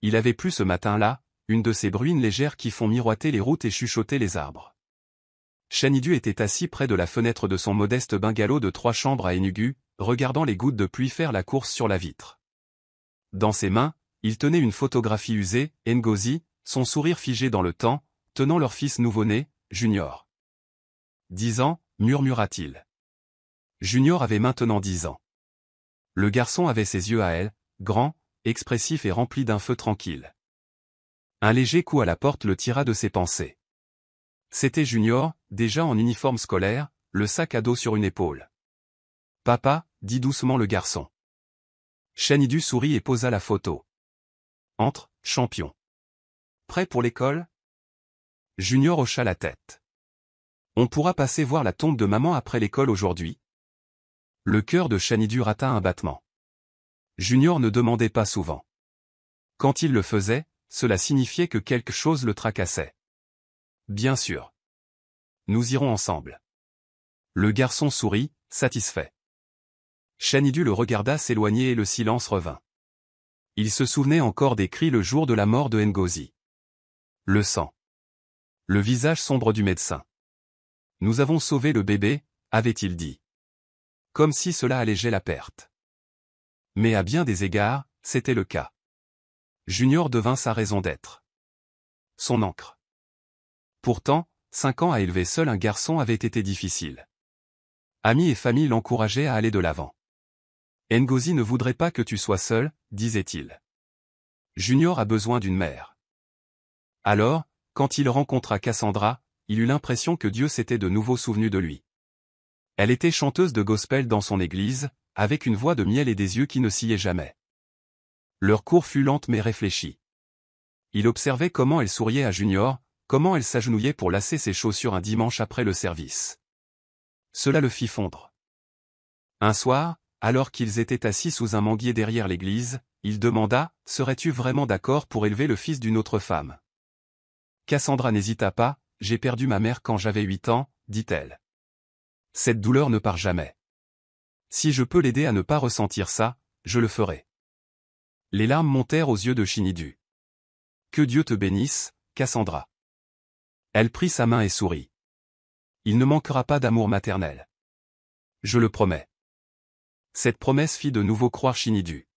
Il avait plu ce matin-là, une de ces bruines légères qui font miroiter les routes et chuchoter les arbres. Chanidu était assis près de la fenêtre de son modeste bungalow de 3 chambres à Enugu, regardant les gouttes de pluie faire la course sur la vitre. Dans ses mains, il tenait une photographie usée, Ngozi, son sourire figé dans le temps, tenant leur fils nouveau-né, Junior. 10 ans, murmura-t-il. Junior avait maintenant 10 ans. Le garçon avait ses yeux à elle, grands, expressifs et remplis d'un feu tranquille. Un léger coup à la porte le tira de ses pensées. C'était Junior, déjà en uniforme scolaire, le sac à dos sur une épaule. « Papa » dit doucement le garçon. Chanidu sourit et posa la photo. « Entre, champion. Prêt pour l'école » Junior hocha la tête. « On pourra passer voir la tombe de maman après l'école aujourd'hui » Le cœur de Chanidu rata un battement. Junior ne demandait pas souvent. Quand il le faisait, cela signifiait que quelque chose le tracassait. Bien sûr. Nous irons ensemble. Le garçon sourit, satisfait. Chanidu le regarda s'éloigner et le silence revint. Il se souvenait encore des cris le jour de la mort de Ngozi. Le sang. Le visage sombre du médecin. Nous avons sauvé le bébé, avait-il dit. Comme si cela allégeait la perte. Mais à bien des égards, c'était le cas. Junior devint sa raison d'être. Son ancre. Pourtant, 5 ans à élever seul un garçon avait été difficile. Amis et famille l'encourageaient à aller de l'avant. Ngozi ne voudrait pas que tu sois seul, disait-il. Junior a besoin d'une mère. Alors, quand il rencontra Cassandra, il eut l'impression que Dieu s'était de nouveau souvenu de lui. Elle était chanteuse de gospel dans son église, avec une voix de miel et des yeux qui ne sciaient jamais. Leur cours fut lente mais réfléchie. Il observait comment elle souriait à Junior, comment elle s'agenouillait pour lasser ses chaussures un dimanche après le service. Cela le fit fondre. Un soir, alors qu'ils étaient assis sous un manguier derrière l'église, il demanda « Serais-tu vraiment d'accord pour élever le fils d'une autre femme ?» Cassandra n'hésita pas, « J'ai perdu ma mère quand j'avais 8 ans, dit-elle. Cette douleur ne part jamais. Si je peux l'aider à ne pas ressentir ça, je le ferai. » Les larmes montèrent aux yeux de Chinidu. « Que Dieu te bénisse, Cassandra. » Elle prit sa main et sourit. « Il ne manquera pas d'amour maternel. Je le promets. » Cette promesse fit de nouveau croire Chinidu.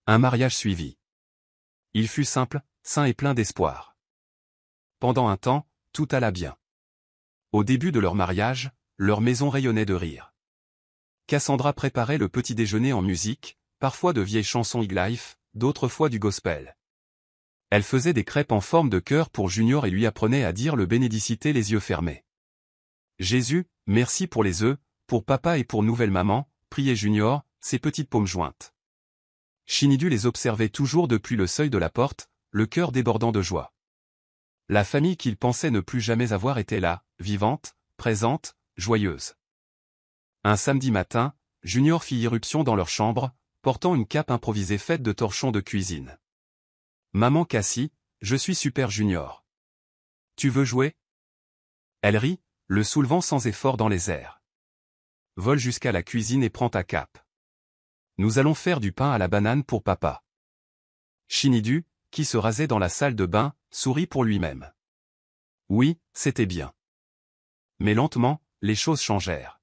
Un mariage suivit. Il fut simple, sain et plein d'espoir. Pendant un temps, tout alla bien. Au début de leur mariage, leur maison rayonnait de rire. Cassandra préparait le petit déjeuner en musique, parfois de vieilles chansons higlife, d'autres fois du gospel. Elle faisait des crêpes en forme de cœur pour Junior et lui apprenait à dire le bénédicité les yeux fermés. Jésus, merci pour les œufs, pour papa et pour nouvelle maman, priait Junior, ses petites paumes jointes. Chinidu les observait toujours depuis le seuil de la porte, le cœur débordant de joie. La famille qu'il pensait ne plus jamais avoir était là, vivante, présente, joyeuse. Un samedi matin, Junior fit irruption dans leur chambre, portant une cape improvisée faite de torchons de cuisine. « Maman Cassie, je suis Super Junior. Tu veux jouer ?» Elle rit, le soulevant sans effort dans les airs. « Vole jusqu'à la cuisine et prends ta cape. Nous allons faire du pain à la banane pour papa. » Chinidu, qui se rasait dans la salle de bain, sourit pour lui-même. Oui, c'était bien. Mais lentement, les choses changèrent.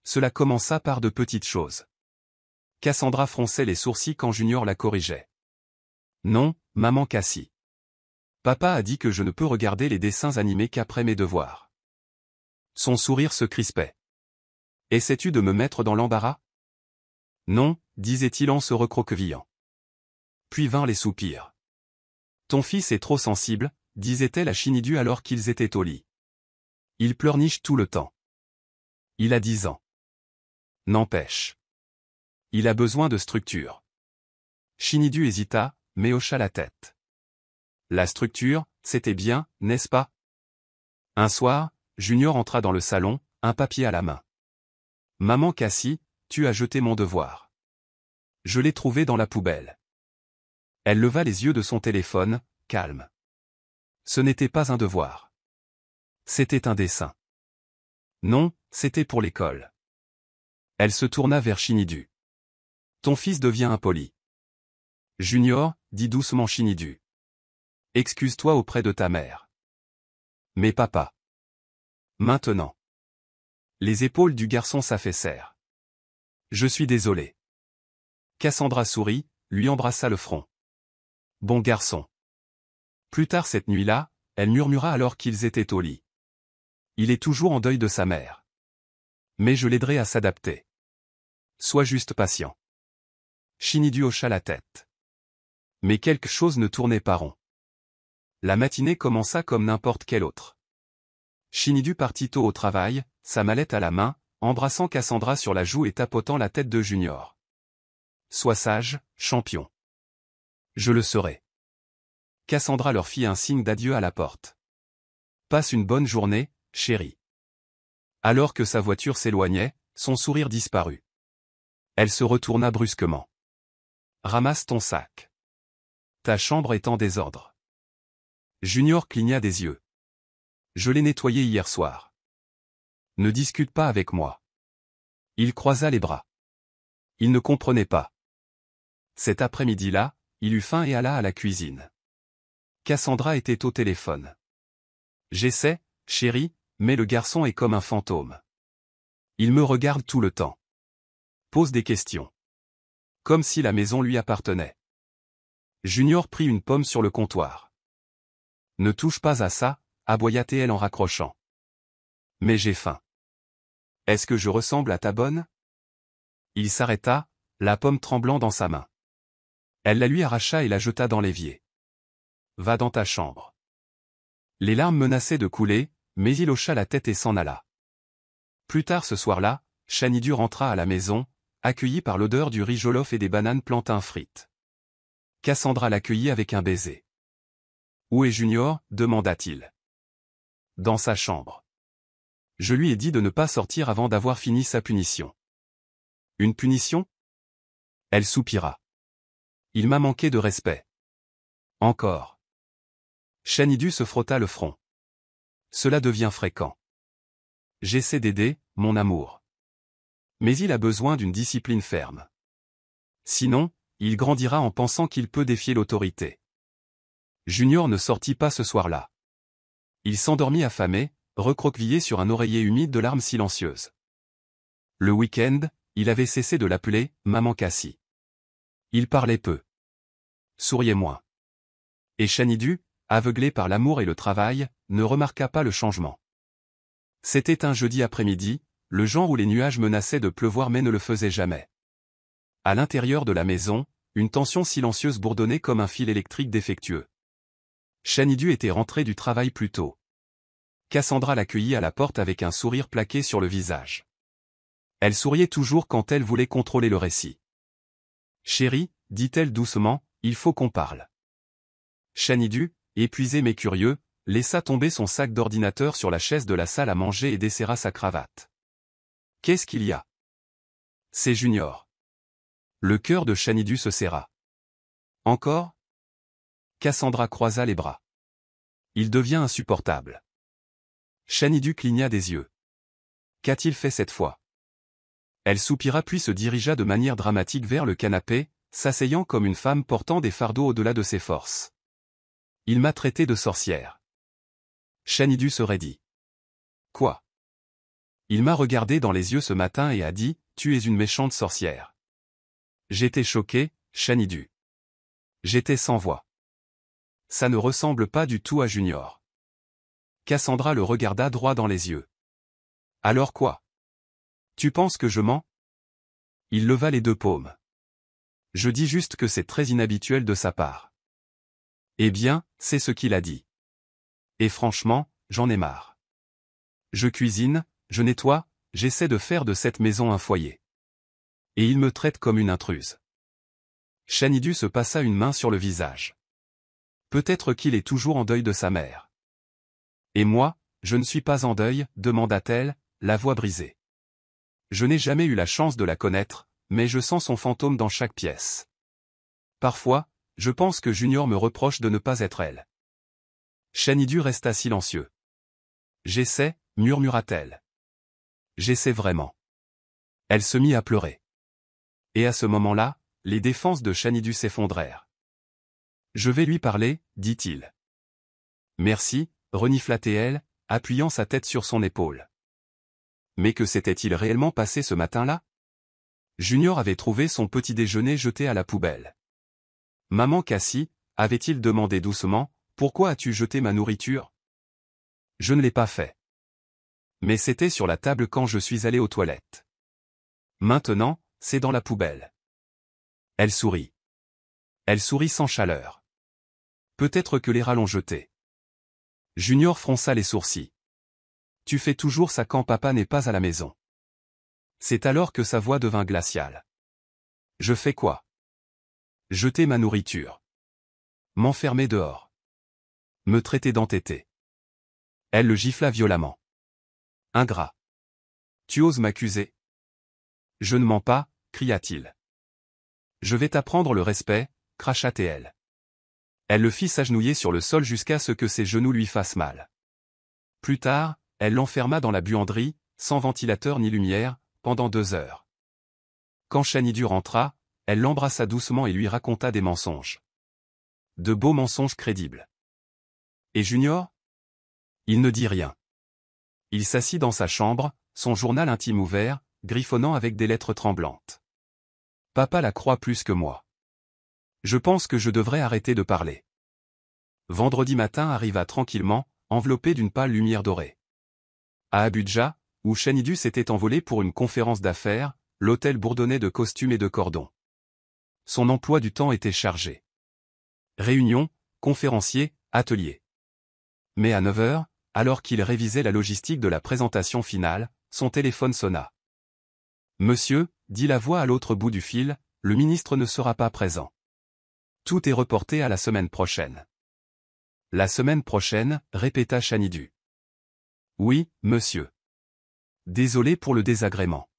Cela commença par de petites choses. Cassandra fronçait les sourcils quand Junior la corrigeait. Non, maman Cassie. Papa a dit que je ne peux regarder les dessins animés qu'après mes devoirs. Son sourire se crispait. Essaies-tu de me mettre dans l'embarras? Non, disait-il en se recroquevillant. Puis vinrent les soupirs. Ton fils est trop sensible, disait-elle à Chinidu alors qu'ils étaient au lit. Il pleurniche tout le temps. Il a 10 ans. N'empêche. Il a besoin de structure. Chinidu hésita, mais hocha la tête. La structure, c'était bien, n'est-ce pas? Un soir, Junior entra dans le salon, un papier à la main. Maman Cassie, tu as jeté mon devoir. Je l'ai trouvé dans la poubelle. Elle leva les yeux de son téléphone, calme. Ce n'était pas un devoir. C'était un dessin. Non, c'était pour l'école. Elle se tourna vers Chinidu. Ton fils devient impoli. Junior, dit doucement Shinidu. Excuse-toi auprès de ta mère. Mais papa. Maintenant. Les épaules du garçon s'affaissèrent. Je suis désolé. Cassandra sourit, lui embrassa le front. Bon garçon. Plus tard cette nuit-là, elle murmura alors qu'ils étaient au lit. Il est toujours en deuil de sa mère. Mais je l'aiderai à s'adapter. Sois juste patient. Shinidu hocha la tête. Mais quelque chose ne tournait pas rond. La matinée commença comme n'importe quelle autre. Shinidu partit tôt au travail, sa mallette à la main, embrassant Cassandra sur la joue et tapotant la tête de Junior. Sois sage, champion. Je le serai. Cassandra leur fit un signe d'adieu à la porte. Passe une bonne journée, chérie. Alors que sa voiture s'éloignait, son sourire disparut. Elle se retourna brusquement. Ramasse ton sac. Ta chambre est en désordre. Junior cligna des yeux. Je l'ai nettoyé hier soir. Ne discute pas avec moi. Il croisa les bras. Il ne comprenait pas. Cet après-midi-là, il eut faim et alla à la cuisine. Cassandra était au téléphone. J'essaie, chérie, mais le garçon est comme un fantôme. Il me regarde tout le temps. Pose des questions. Comme si la maison lui appartenait. Junior prit une pomme sur le comptoir. Ne touche pas à ça, aboya-t-elle en raccrochant. Mais j'ai faim. Est-ce que je ressemble à ta bonne? Il s'arrêta, la pomme tremblant dans sa main. Elle la lui arracha et la jeta dans l'évier. Va dans ta chambre. Les larmes menaçaient de couler, mais il hocha la tête et s'en alla. Plus tard ce soir-là, Shinidu rentra à la maison, accueilli par l'odeur du riz jollof et des bananes plantains frites. Cassandra l'accueillit avec un baiser. Où est Junior? Demanda-t-il. Dans sa chambre. Je lui ai dit de ne pas sortir avant d'avoir fini sa punition. Une punition? Elle soupira. Il m'a manqué de respect. Encore. Shinidu se frotta le front. Cela devient fréquent. J'essaie d'aider, mon amour. Mais il a besoin d'une discipline ferme. Sinon, il grandira en pensant qu'il peut défier l'autorité. Junior ne sortit pas ce soir-là. Il s'endormit affamé, recroquevillé sur un oreiller humide de larmes silencieuses. Le week-end, il avait cessé de l'appeler « Maman Cassie ». Il parlait peu. Souriait moins. Et Shinidu, aveuglé par l'amour et le travail, ne remarqua pas le changement. C'était un jeudi après-midi, le genre où les nuages menaçaient de pleuvoir mais ne le faisaient jamais. À l'intérieur de la maison, une tension silencieuse bourdonnait comme un fil électrique défectueux. Shinidu était rentré du travail plus tôt. Cassandra l'accueillit à la porte avec un sourire plaqué sur le visage. Elle souriait toujours quand elle voulait contrôler le récit. « Chérie, dit-elle doucement, il faut qu'on parle. » Shinidu, épuisé mais curieux, laissa tomber son sac d'ordinateur sur la chaise de la salle à manger et desserra sa cravate. « Qu'est-ce qu'il y a? » C'est Junior. Le cœur de Shinidu se serra. « Encore ?» Cassandra croisa les bras. Il devient insupportable. Shinidu cligna des yeux. Qu'a-t-il fait cette fois? Elle soupira puis se dirigea de manière dramatique vers le canapé, s'asseyant comme une femme portant des fardeaux au-delà de ses forces. Il m'a traité de sorcière. Shinidu se raidit. Quoi? Il m'a regardé dans les yeux ce matin et a dit, tu es une méchante sorcière. J'étais choqué, Shinidu. J'étais sans voix. Ça ne ressemble pas du tout à Junior. Cassandra le regarda droit dans les yeux. Alors quoi? Tu penses que je mens? Il leva les deux paumes. Je dis juste que c'est très inhabituel de sa part. Eh bien, c'est ce qu'il a dit. Et franchement, j'en ai marre. Je cuisine, je nettoie, j'essaie de faire de cette maison un foyer. Et il me traite comme une intruse. Shinidu se passa une main sur le visage. Peut-être qu'il est toujours en deuil de sa mère. Et moi, je ne suis pas en deuil, demanda-t-elle, la voix brisée. Je n'ai jamais eu la chance de la connaître, mais je sens son fantôme dans chaque pièce. Parfois, je pense que Junior me reproche de ne pas être elle. Shinidu resta silencieux. J'essaie, murmura-t-elle. J'essaie vraiment. Elle se mit à pleurer. Et à ce moment-là, les défenses de Shinidu s'effondrèrent. Je vais lui parler, dit-il. Merci, renifla-t-elle, appuyant sa tête sur son épaule. Mais que s'était-il réellement passé ce matin-là? Junior avait trouvé son petit déjeuner jeté à la poubelle. Maman Cassie, avait-il demandé doucement, pourquoi as-tu jeté ma nourriture? Je ne l'ai pas fait. Mais c'était sur la table quand je suis allé aux toilettes. Maintenant, c'est dans la poubelle. Elle sourit. Elle sourit sans chaleur. Peut-être que les rats l'ont jeté. Junior fronça les sourcils. Tu fais toujours ça quand papa n'est pas à la maison. C'est alors que sa voix devint glaciale. Je fais quoi? Jeter ma nourriture. M'enfermer dehors. Me traiter d'entêté. Elle le gifla violemment. Ingrat. Tu oses m'accuser? Je ne mens pas, cria-t-il. Je vais t'apprendre le respect, cracha-t-elle. Elle le fit s'agenouiller sur le sol jusqu'à ce que ses genoux lui fassent mal. Plus tard, elle l'enferma dans la buanderie, sans ventilateur ni lumière, pendant 2 heures. Quand Chanidu rentra, elle l'embrassa doucement et lui raconta des mensonges. De beaux mensonges crédibles. Et Junior? Il ne dit rien. Il s'assit dans sa chambre, son journal intime ouvert, griffonnant avec des lettres tremblantes. Papa la croit plus que moi. Je pense que je devrais arrêter de parler. Vendredi matin arriva tranquillement, enveloppé d'une pâle lumière dorée. À Abuja, où Chanidu s'était envolé pour une conférence d'affaires, l'hôtel bourdonnait de costumes et de cordons. Son emploi du temps était chargé. Réunions, conférenciers, ateliers. Mais à 9 heures, alors qu'il révisait la logistique de la présentation finale, son téléphone sonna. Monsieur, dit la voix à l'autre bout du fil, le ministre ne sera pas présent. Tout est reporté à la semaine prochaine. La semaine prochaine, répéta Chanidu. Oui, monsieur. Désolé pour le désagrément.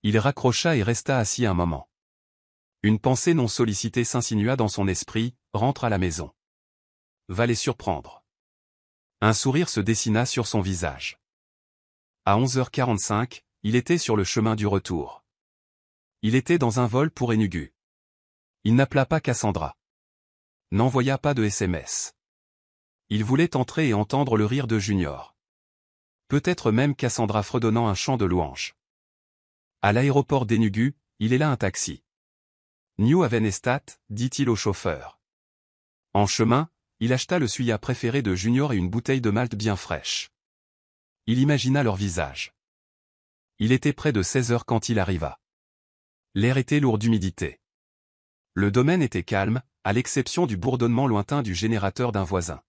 Il raccrocha et resta assis un moment. Une pensée non sollicitée s'insinua dans son esprit, rentre à la maison. Va les surprendre. Un sourire se dessina sur son visage. À 11h45, il était sur le chemin du retour. Il était dans un vol pour Enugu. Il n'appela pas Cassandra. N'envoya pas de SMS. Il voulait entrer et entendre le rire de Junior. Peut-être même Cassandra fredonnant un chant de louanges. À l'aéroport d'Enugu, il est là un taxi. New Haven Estate, dit-il au chauffeur. En chemin, il acheta le suya préféré de Junior et une bouteille de malt bien fraîche. Il imagina leur visage. Il était près de 16 heures quand il arriva. L'air était lourd d'humidité. Le domaine était calme, à l'exception du bourdonnement lointain du générateur d'un voisin.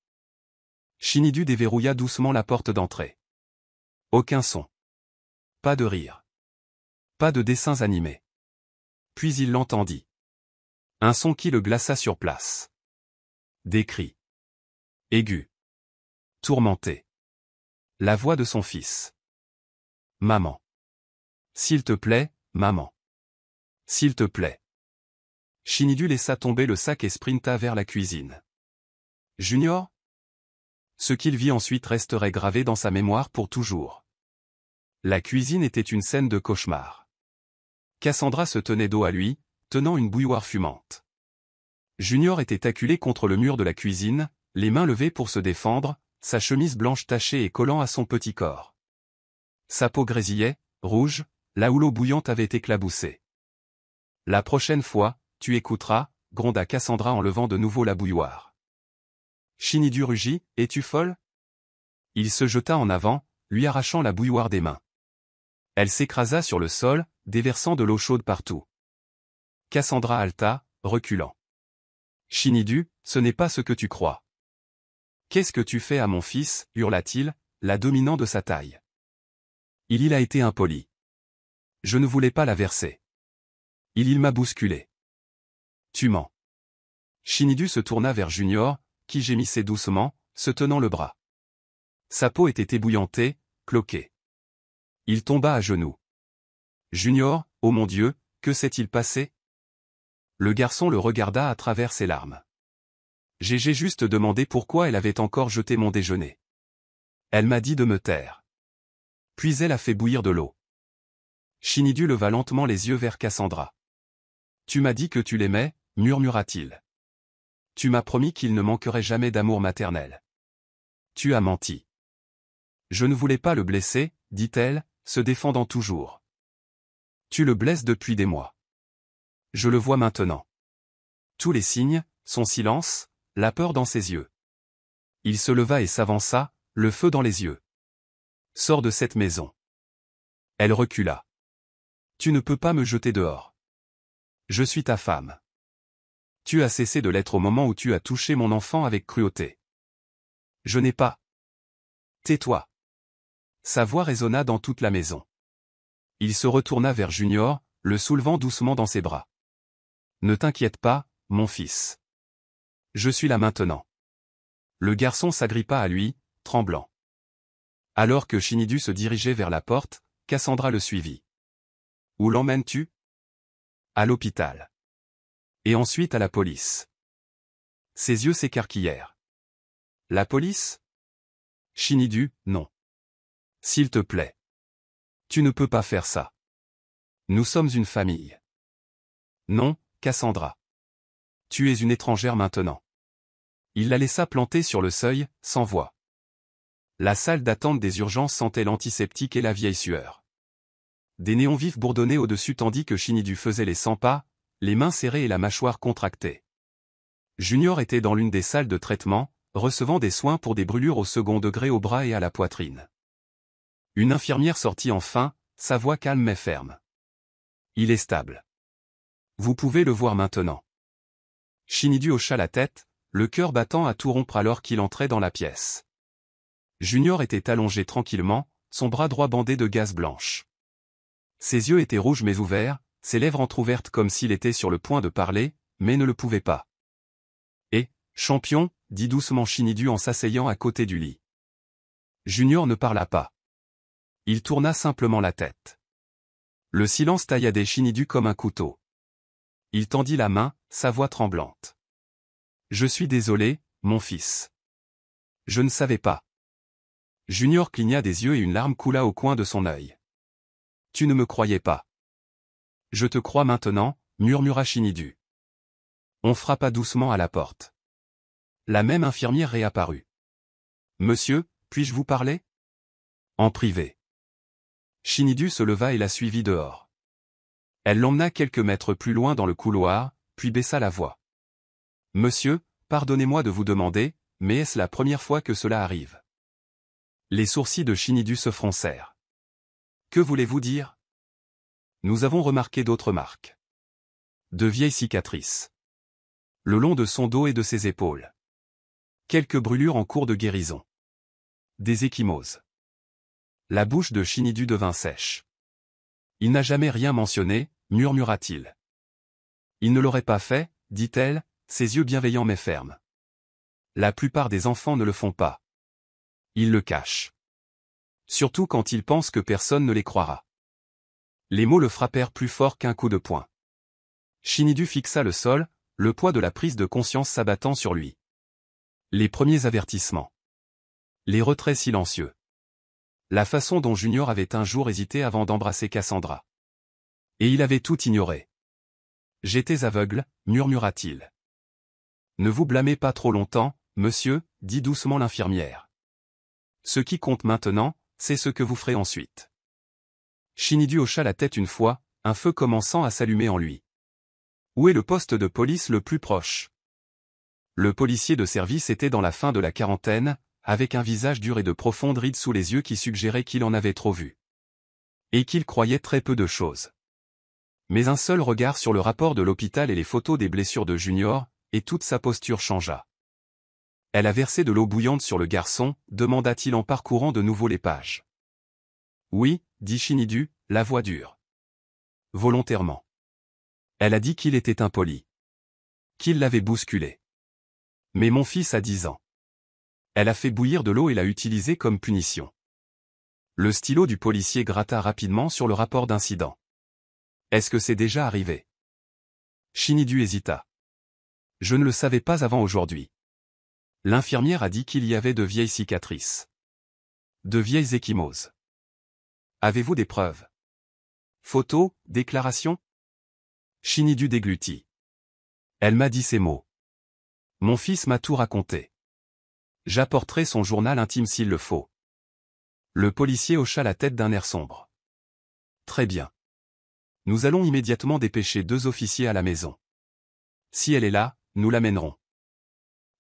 Chinidu déverrouilla doucement la porte d'entrée. Aucun son. Pas de rire. Pas de dessins animés. Puis il l'entendit. Un son qui le glaça sur place. Des cris. Aigus. Tourmentés. La voix de son fils. Maman. S'il te plaît, maman. S'il te plaît. Chinidu laissa tomber le sac et sprinta vers la cuisine. Junior? Ce qu'il vit ensuite resterait gravé dans sa mémoire pour toujours. La cuisine était une scène de cauchemar. Cassandra se tenait dos à lui, tenant une bouilloire fumante. Junior était acculé contre le mur de la cuisine, les mains levées pour se défendre, sa chemise blanche tachée et collant à son petit corps. Sa peau grésillait, rouge, là où l'eau bouillante avait éclaboussé. La prochaine fois, tu écouteras, gronda Cassandra en levant de nouveau la bouilloire. Chinidu rugit, es-tu folle? Il se jeta en avant, lui arrachant la bouilloire des mains. Elle s'écrasa sur le sol, déversant de l'eau chaude partout. Cassandra haleta, reculant. Chinidu, ce n'est pas ce que tu crois. Qu'est-ce que tu fais à mon fils, hurla-t-il, la dominant de sa taille. Il a été impoli. Je ne voulais pas la verser. Il m'a bousculé. Tu mens. Chinidu se tourna vers Junior, qui gémissait doucement, se tenant le bras. Sa peau était ébouillantée, cloquée. Il tomba à genoux. Junior, oh mon Dieu, que s'est-il passé? Le garçon le regarda à travers ses larmes. J'ai juste demandé pourquoi elle avait encore jeté mon déjeuner. Elle m'a dit de me taire. Puis elle a fait bouillir de l'eau. Chinidu leva lentement les yeux vers Cassandra. Tu m'as dit que tu l'aimais, murmura-t-il. Tu m'as promis qu'il ne manquerait jamais d'amour maternel. Tu as menti. Je ne voulais pas le blesser, dit-elle, se défendant toujours. Tu le blesses depuis des mois. Je le vois maintenant. Tous les signes, son silence, la peur dans ses yeux. Il se leva et s'avança, le feu dans les yeux. Sors de cette maison. Elle recula. Tu ne peux pas me jeter dehors. Je suis ta femme. Tu as cessé de l'être au moment où tu as touché mon enfant avec cruauté. Je n'ai pas. Tais-toi. Sa voix résonna dans toute la maison. Il se retourna vers Junior, le soulevant doucement dans ses bras. Ne t'inquiète pas, mon fils. Je suis là maintenant. Le garçon s'agrippa à lui, tremblant. Alors que Shinidu se dirigeait vers la porte, Cassandra le suivit. Où l'emmènes-tu? À l'hôpital. Et ensuite à la police. Ses yeux s'écarquillèrent. La police? Shinidu, non. S'il te plaît. Tu ne peux pas faire ça. Nous sommes une famille. Non, Cassandra. Tu es une étrangère maintenant. Il la laissa planter sur le seuil, sans voix. La salle d'attente des urgences sentait l'antiseptique et la vieille sueur. Des néons vifs bourdonnaient au-dessus tandis que Shinidu faisait les 100 pas, les mains serrées et la mâchoire contractée. Junior était dans l'une des salles de traitement, recevant des soins pour des brûlures au second degré au bras et à la poitrine. Une infirmière sortit enfin, sa voix calme mais ferme. Il est stable. Vous pouvez le voir maintenant. Shinidu hocha la tête, le cœur battant à tout rompre alors qu'il entrait dans la pièce. Junior était allongé tranquillement, son bras droit bandé de gaze blanche. Ses yeux étaient rouges mais ouverts, ses lèvres entr'ouvertes comme s'il était sur le point de parler, mais ne le pouvait pas. Et, champion, dit doucement Shinidu en s'asseyant à côté du lit. Junior ne parla pas. Il tourna simplement la tête. Le silence tailladait Shinidu comme un couteau. Il tendit la main, sa voix tremblante. Je suis désolé, mon fils. Je ne savais pas. Junior cligna des yeux et une larme coula au coin de son œil. Tu ne me croyais pas. Je te crois maintenant, murmura Shinidu. On frappa doucement à la porte. La même infirmière réapparut. Monsieur, puis-je vous parler? En privé. Shinidu se leva et la suivit dehors. Elle l'emmena quelques mètres plus loin dans le couloir, puis baissa la voix. Monsieur, pardonnez-moi de vous demander, mais est-ce la première fois que cela arrive? Les sourcils de Shinidu se froncèrent. Que voulez-vous dire? Nous avons remarqué d'autres marques. De vieilles cicatrices. Le long de son dos et de ses épaules. Quelques brûlures en cours de guérison. Des ecchymoses. La bouche de Shinidu devint sèche. Il n'a jamais rien mentionné, murmura-t-il. Il ne l'aurait pas fait, dit-elle, ses yeux bienveillants mais fermes. La plupart des enfants ne le font pas. Ils le cachent. Surtout quand ils pensent que personne ne les croira. Les mots le frappèrent plus fort qu'un coup de poing. Shinidu fixa le sol, le poids de la prise de conscience s'abattant sur lui. Les premiers avertissements. Les retraits silencieux. La façon dont Junior avait un jour hésité avant d'embrasser Cassandra. Et il avait tout ignoré. J'étais aveugle, murmura-t-il. Ne vous blâmez pas trop longtemps, monsieur, dit doucement l'infirmière. Ce qui compte maintenant, c'est ce que vous ferez ensuite. Shinidu hocha la tête une fois, un feu commençant à s'allumer en lui. Où est le poste de police le plus proche? Le policier de service était dans la fin de la quarantaine, avec un visage dur et de profondes rides sous les yeux qui suggéraient qu'il en avait trop vu. Et qu'il croyait très peu de choses. Mais un seul regard sur le rapport de l'hôpital et les photos des blessures de Junior, et toute sa posture changea. Elle a versé de l'eau bouillante sur le garçon, demanda-t-il en parcourant de nouveau les pages. Oui, dit Shinidu, la voix dure. Volontairement. Elle a dit qu'il était impoli. Qu'il l'avait bousculé. Mais mon fils a 10 ans. Elle a fait bouillir de l'eau et l'a utilisée comme punition. Le stylo du policier gratta rapidement sur le rapport d'incident. Est-ce que c'est déjà arrivé? Shinidu hésita. Je ne le savais pas avant aujourd'hui. L'infirmière a dit qu'il y avait de vieilles cicatrices. De vieilles ecchymoses. Avez-vous des preuves? Photos, déclarations? Shinidu déglutit. Elle m'a dit ces mots. Mon fils m'a tout raconté. J'apporterai son journal intime s'il le faut. Le policier hocha la tête d'un air sombre. Très bien. Nous allons immédiatement dépêcher 2 officiers à la maison. Si elle est là, nous l'amènerons.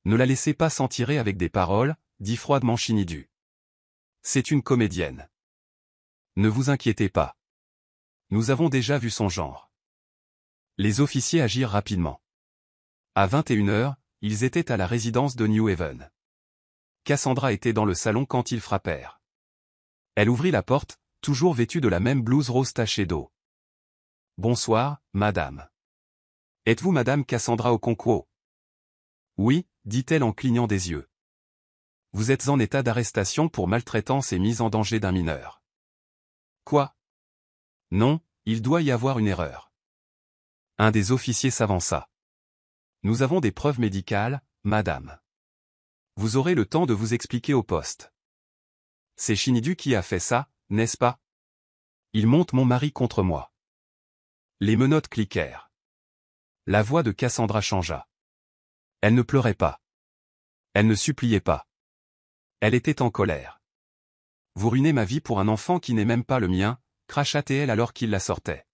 Ne la laissez pas s'en tirer avec des paroles, dit froidement Shinidu. C'est une comédienne. Ne vous inquiétez pas. Nous avons déjà vu son genre. Les officiers agirent rapidement. À 21h, ils étaient à la résidence de New Haven. Cassandra était dans le salon quand ils frappèrent. Elle ouvrit la porte, toujours vêtue de la même blouse rose tachée d'eau. « Bonsoir, madame. Êtes-vous madame Cassandra Okonkwo ?»« Oui, dit-elle en clignant des yeux. Vous êtes en état d'arrestation pour maltraitance et mise en danger d'un mineur. » Quoi? Non, il doit y avoir une erreur. Un des officiers s'avança. Nous avons des preuves médicales, madame. Vous aurez le temps de vous expliquer au poste. C'est Shinidu qui a fait ça, n'est-ce pas? Il monte mon mari contre moi. Les menottes cliquèrent. La voix de Cassandra changea. Elle ne pleurait pas. Elle ne suppliait pas. Elle était en colère. Vous ruinez ma vie pour un enfant qui n'est même pas le mien, cracha-t-elle alors qu'il la sortait.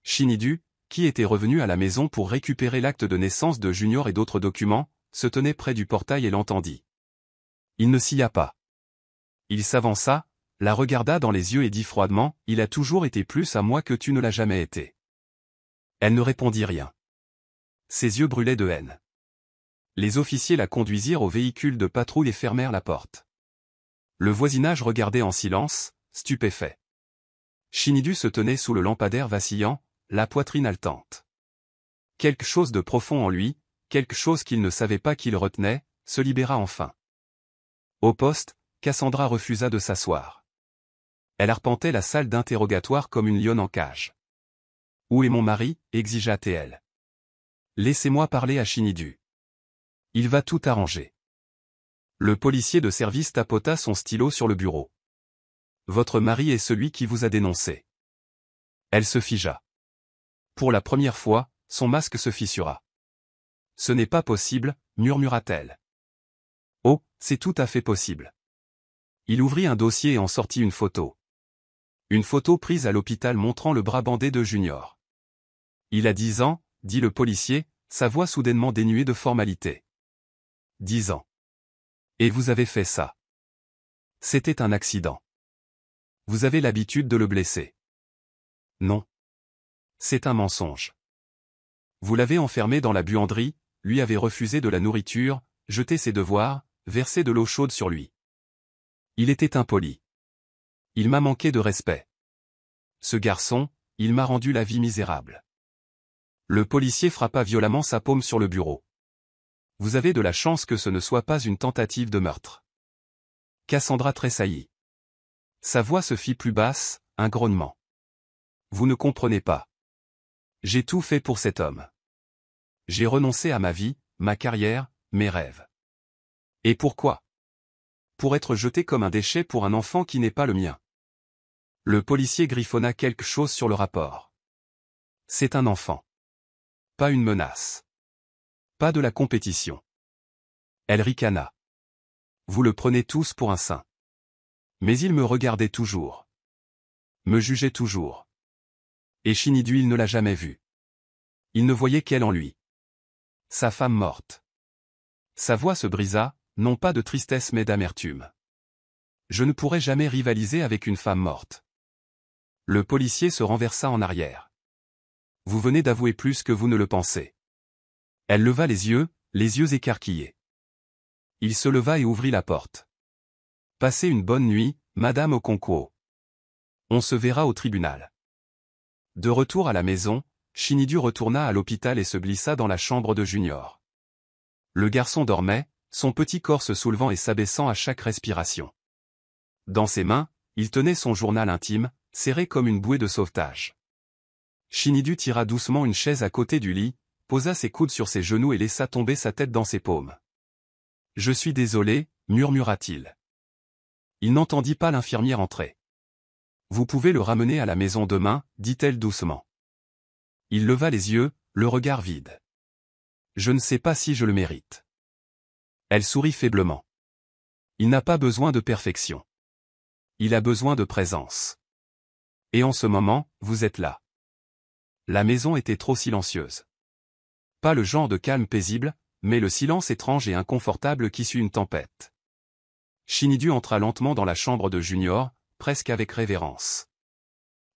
Shinidu, qui était revenu à la maison pour récupérer l'acte de naissance de Junior et d'autres documents, se tenait près du portail et l'entendit. Il ne s'y a pas. Il s'avança, la regarda dans les yeux et dit froidement, « Il a toujours été plus à moi que tu ne l'as jamais été. » Elle ne répondit rien. Ses yeux brûlaient de haine. Les officiers la conduisirent au véhicule de patrouille et fermèrent la porte. Le voisinage regardait en silence, stupéfait. Shinidu se tenait sous le lampadaire vacillant, la poitrine haletante. Quelque chose de profond en lui, quelque chose qu'il ne savait pas qui le retenait, se libéra enfin. Au poste, Cassandra refusa de s'asseoir. Elle arpentait la salle d'interrogatoire comme une lionne en cage. « Où est mon mari ?» exigea-t-elle. « Laissez-moi parler à Shinidu. Il va tout arranger. » Le policier de service tapota son stylo sur le bureau. « Votre mari est celui qui vous a dénoncé. » Elle se figea. Pour la première fois, son masque se fissura. « Ce n'est pas possible, » murmura-t-elle. « Oh, c'est tout à fait possible. » Il ouvrit un dossier et en sortit une photo. Une photo prise à l'hôpital montrant le bras bandé de Junior. « Il a 10 ans, » dit le policier, sa voix soudainement dénuée de formalité. 10 ans. Et vous avez fait ça. C'était un accident. Vous avez l'habitude de le blesser. Non. C'est un mensonge. Vous l'avez enfermé dans la buanderie, lui avez refusé de la nourriture, jeté ses devoirs, versé de l'eau chaude sur lui. Il était impoli. Il m'a manqué de respect. Ce garçon, il m'a rendu la vie misérable. Le policier frappa violemment sa paume sur le bureau. Vous avez de la chance que ce ne soit pas une tentative de meurtre. Cassandra tressaillit. Sa voix se fit plus basse, un grognement. Vous ne comprenez pas. J'ai tout fait pour cet homme. J'ai renoncé à ma vie, ma carrière, mes rêves. Et pourquoi? Pour être jeté comme un déchet pour un enfant qui n'est pas le mien. Le policier griffonna quelque chose sur le rapport. C'est un enfant. Pas une menace. Pas de la compétition. Elle ricana. Vous le prenez tous pour un saint. Mais il me regardait toujours. Me jugeait toujours. Et Shinidu il ne l'a jamais vu. Il ne voyait qu'elle en lui. Sa femme morte. Sa voix se brisa, non pas de tristesse mais d'amertume. Je ne pourrai jamais rivaliser avec une femme morte. Le policier se renversa en arrière. Vous venez d'avouer plus que vous ne le pensez. Elle leva les yeux écarquillés. Il se leva et ouvrit la porte. Passez une bonne nuit, Madame Okonkwo. On se verra au tribunal. De retour à la maison, Shinidu retourna à l'hôpital et se glissa dans la chambre de Junior. Le garçon dormait, son petit corps se soulevant et s'abaissant à chaque respiration. Dans ses mains, il tenait son journal intime, serré comme une bouée de sauvetage. Shinidu tira doucement une chaise à côté du lit, posa ses coudes sur ses genoux et laissa tomber sa tête dans ses paumes. « Je suis désolé, » murmura-t-il. Il n'entendit pas l'infirmière entrer. « Vous pouvez le ramener à la maison demain, dit-elle doucement. Il leva les yeux, le regard vide. Je ne sais pas si je le mérite. Elle sourit faiblement. Il n'a pas besoin de perfection. Il a besoin de présence. Et en ce moment, vous êtes là. La maison était trop silencieuse. Pas le genre de calme paisible, mais le silence étrange et inconfortable qui suit une tempête. Shinidu entra lentement dans la chambre de Junior, presque avec révérence.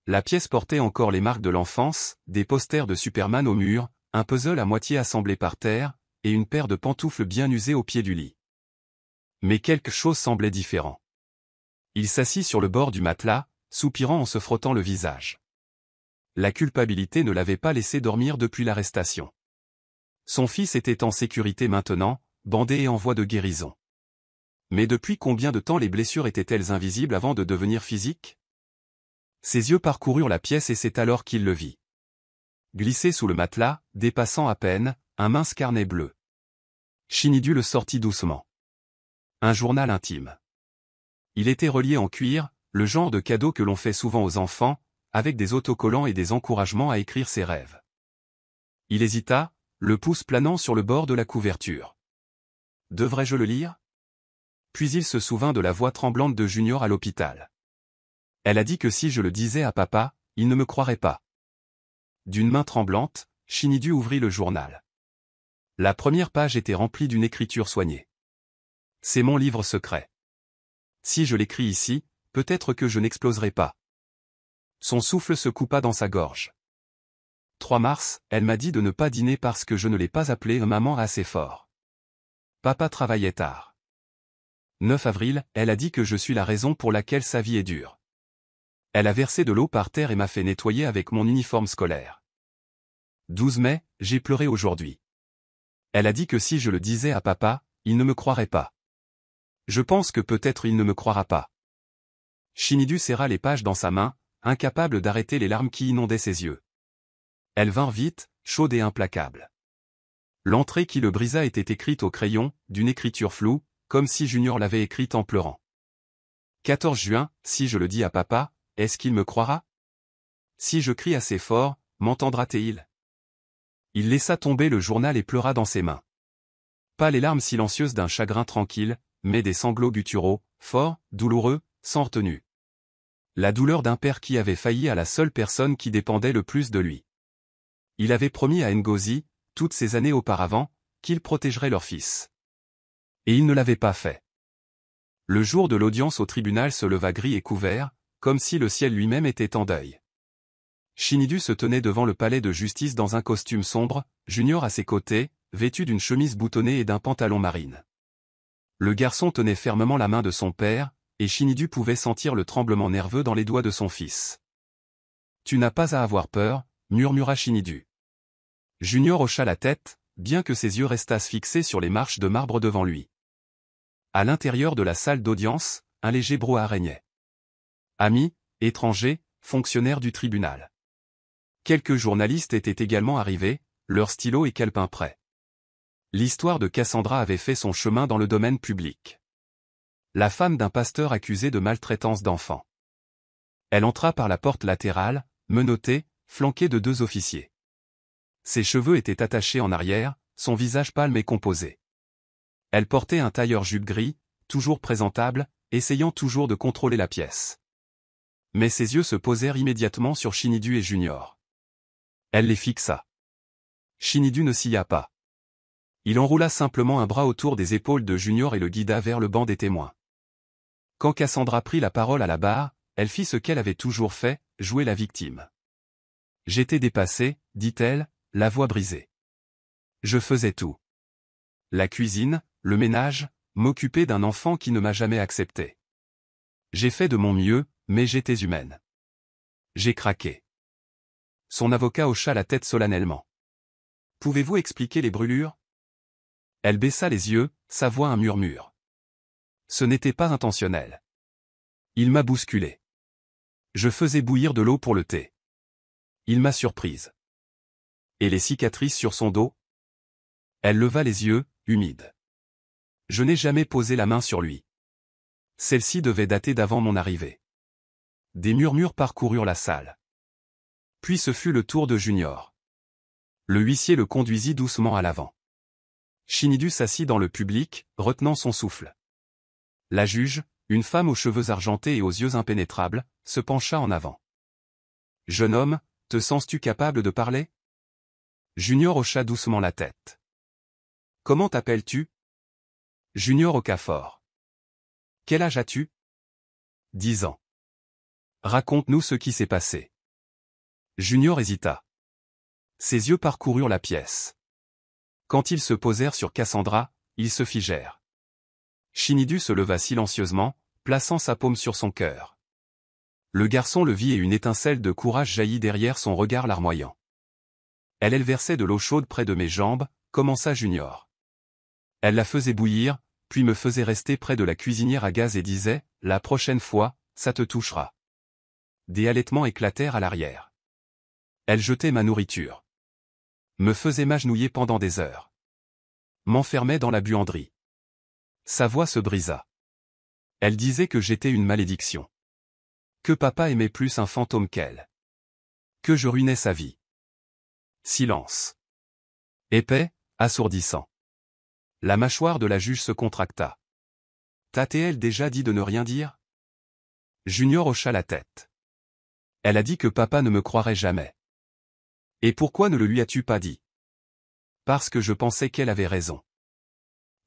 La pièce portait encore les marques de l'enfance, des posters de Superman au mur, un puzzle à moitié assemblé par terre, et une paire de pantoufles bien usées au pied du lit. Mais quelque chose semblait différent. Il s'assit sur le bord du matelas, soupirant en se frottant le visage. La culpabilité ne l'avait pas laissé dormir depuis l'arrestation. Son fils était en sécurité maintenant, bandé et en voie de guérison. Mais depuis combien de temps les blessures étaient-elles invisibles avant de devenir physiques? Ses yeux parcoururent la pièce et c'est alors qu'il le vit. Glissé sous le matelas, dépassant à peine, un mince carnet bleu. Shinidu le sortit doucement. Un journal intime. Il était relié en cuir, le genre de cadeau que l'on fait souvent aux enfants, avec des autocollants et des encouragements à écrire ses rêves. Il hésita, le pouce planant sur le bord de la couverture. Devrais-je le lire? Puis il se souvint de la voix tremblante de Junior à l'hôpital. Elle a dit que si je le disais à papa, il ne me croirait pas. D'une main tremblante, Shinidu ouvrit le journal. La première page était remplie d'une écriture soignée. C'est mon livre secret. Si je l'écris ici, peut-être que je n'exploserai pas. Son souffle se coupa dans sa gorge. 3 mars, elle m'a dit de ne pas dîner parce que je ne l'ai pas appelée maman assez fort. Papa travaillait tard. 9 avril, elle a dit que je suis la raison pour laquelle sa vie est dure. Elle a versé de l'eau par terre et m'a fait nettoyer avec mon uniforme scolaire. 12 mai, j'ai pleuré aujourd'hui. Elle a dit que si je le disais à papa, il ne me croirait pas. Je pense que peut-être il ne me croira pas. Shinidu serra les pages dans sa main, incapable d'arrêter les larmes qui inondaient ses yeux. Elles vinrent vite, chaudes et implacables. L'entrée qui le brisa était écrite au crayon, d'une écriture floue, comme si Junior l'avait écrite en pleurant. 14 juin, si je le dis à papa, est-ce qu'il me croira? Si je crie assez fort, m'entendra-t-il? Il laissa tomber le journal et pleura dans ses mains. Pas les larmes silencieuses d'un chagrin tranquille, mais des sanglots gutturaux, forts, douloureux, sans retenue. La douleur d'un père qui avait failli à la seule personne qui dépendait le plus de lui. Il avait promis à Ngozi, toutes ces années auparavant, qu'il protégerait leur fils. Et il ne l'avait pas fait. Le jour de l'audience au tribunal se leva gris et couvert, comme si le ciel lui-même était en deuil. Shinidu se tenait devant le palais de justice dans un costume sombre, Junior à ses côtés, vêtu d'une chemise boutonnée et d'un pantalon marine. Le garçon tenait fermement la main de son père, et Shinidu pouvait sentir le tremblement nerveux dans les doigts de son fils. « Tu n'as pas à avoir peur », murmura Shinidu. Junior hocha la tête, bien que ses yeux restassent fixés sur les marches de marbre devant lui. À l'intérieur de la salle d'audience, un léger brouhaha régnait. Amis, étrangers, fonctionnaires du tribunal. Quelques journalistes étaient également arrivés, leurs stylos et calepins prêts. L'histoire de Cassandra avait fait son chemin dans le domaine public. La femme d'un pasteur accusé de maltraitance d'enfants. Elle entra par la porte latérale, menottée, flanquée de 2 officiers. Ses cheveux étaient attachés en arrière, son visage pâle mais composé. Elle portait un tailleur-jupe gris, toujours présentable, essayant toujours de contrôler la pièce. Mais ses yeux se posèrent immédiatement sur Shinidu et Junior. Elle les fixa. Shinidu ne scia pas. Il enroula simplement un bras autour des épaules de Junior et le guida vers le banc des témoins. Quand Cassandra prit la parole à la barre, elle fit ce qu'elle avait toujours fait, jouer la victime. « J'étais dépassée, dit-elle, la voix brisée. Je faisais tout. La cuisine, le ménage, m'occuper d'un enfant qui ne m'a jamais accepté. J'ai fait de mon mieux, mais j'étais humaine. J'ai craqué. » Son avocat hocha la tête solennellement. « Pouvez-vous expliquer les brûlures ?» Elle baissa les yeux, sa voix un murmure. « Ce n'était pas intentionnel. Il m'a bousculé. Je faisais bouillir de l'eau pour le thé. Il m'a surprise. Et les cicatrices sur son dos? » Elle leva les yeux, humides. « Je n'ai jamais posé la main sur lui. Celle-ci devait dater d'avant mon arrivée. » Des murmures parcoururent la salle. Puis ce fut le tour de Junior. Le huissier le conduisit doucement à l'avant. Shinidu s'assit dans le public, retenant son souffle. La juge, une femme aux cheveux argentés et aux yeux impénétrables, se pencha en avant. « Jeune homme, te sens-tu capable de parler ?» Junior hocha doucement la tête. « Comment t'appelles-tu » Junior Okafor. « Quel âge as-tu » 10 ans. « Raconte-nous ce qui s'est passé. » Junior hésita. Ses yeux parcoururent la pièce. Quand ils se posèrent sur Cassandra, ils se figèrent. Shinidu se leva silencieusement, plaçant sa paume sur son cœur. Le garçon le vit et une étincelle de courage jaillit derrière son regard larmoyant. Elle versait de l'eau chaude près de mes jambes, commença Junior. Elle la faisait bouillir, puis me faisait rester près de la cuisinière à gaz et disait, « La prochaine fois, ça te touchera. » Des halètements éclatèrent à l'arrière. Elle jetait ma nourriture. Me faisait m'agenouiller pendant des heures. M'enfermait dans la buanderie. Sa voix se brisa. Elle disait que j'étais une malédiction. Que papa aimait plus un fantôme qu'elle. Que je ruinais sa vie. Silence. Épais, assourdissant. La mâchoire de la juge se contracta. T'a-t-elle déjà dit de ne rien dire ? Junior hocha la tête. Elle a dit que papa ne me croirait jamais. Et pourquoi ne le lui as-tu pas dit ? Parce que je pensais qu'elle avait raison.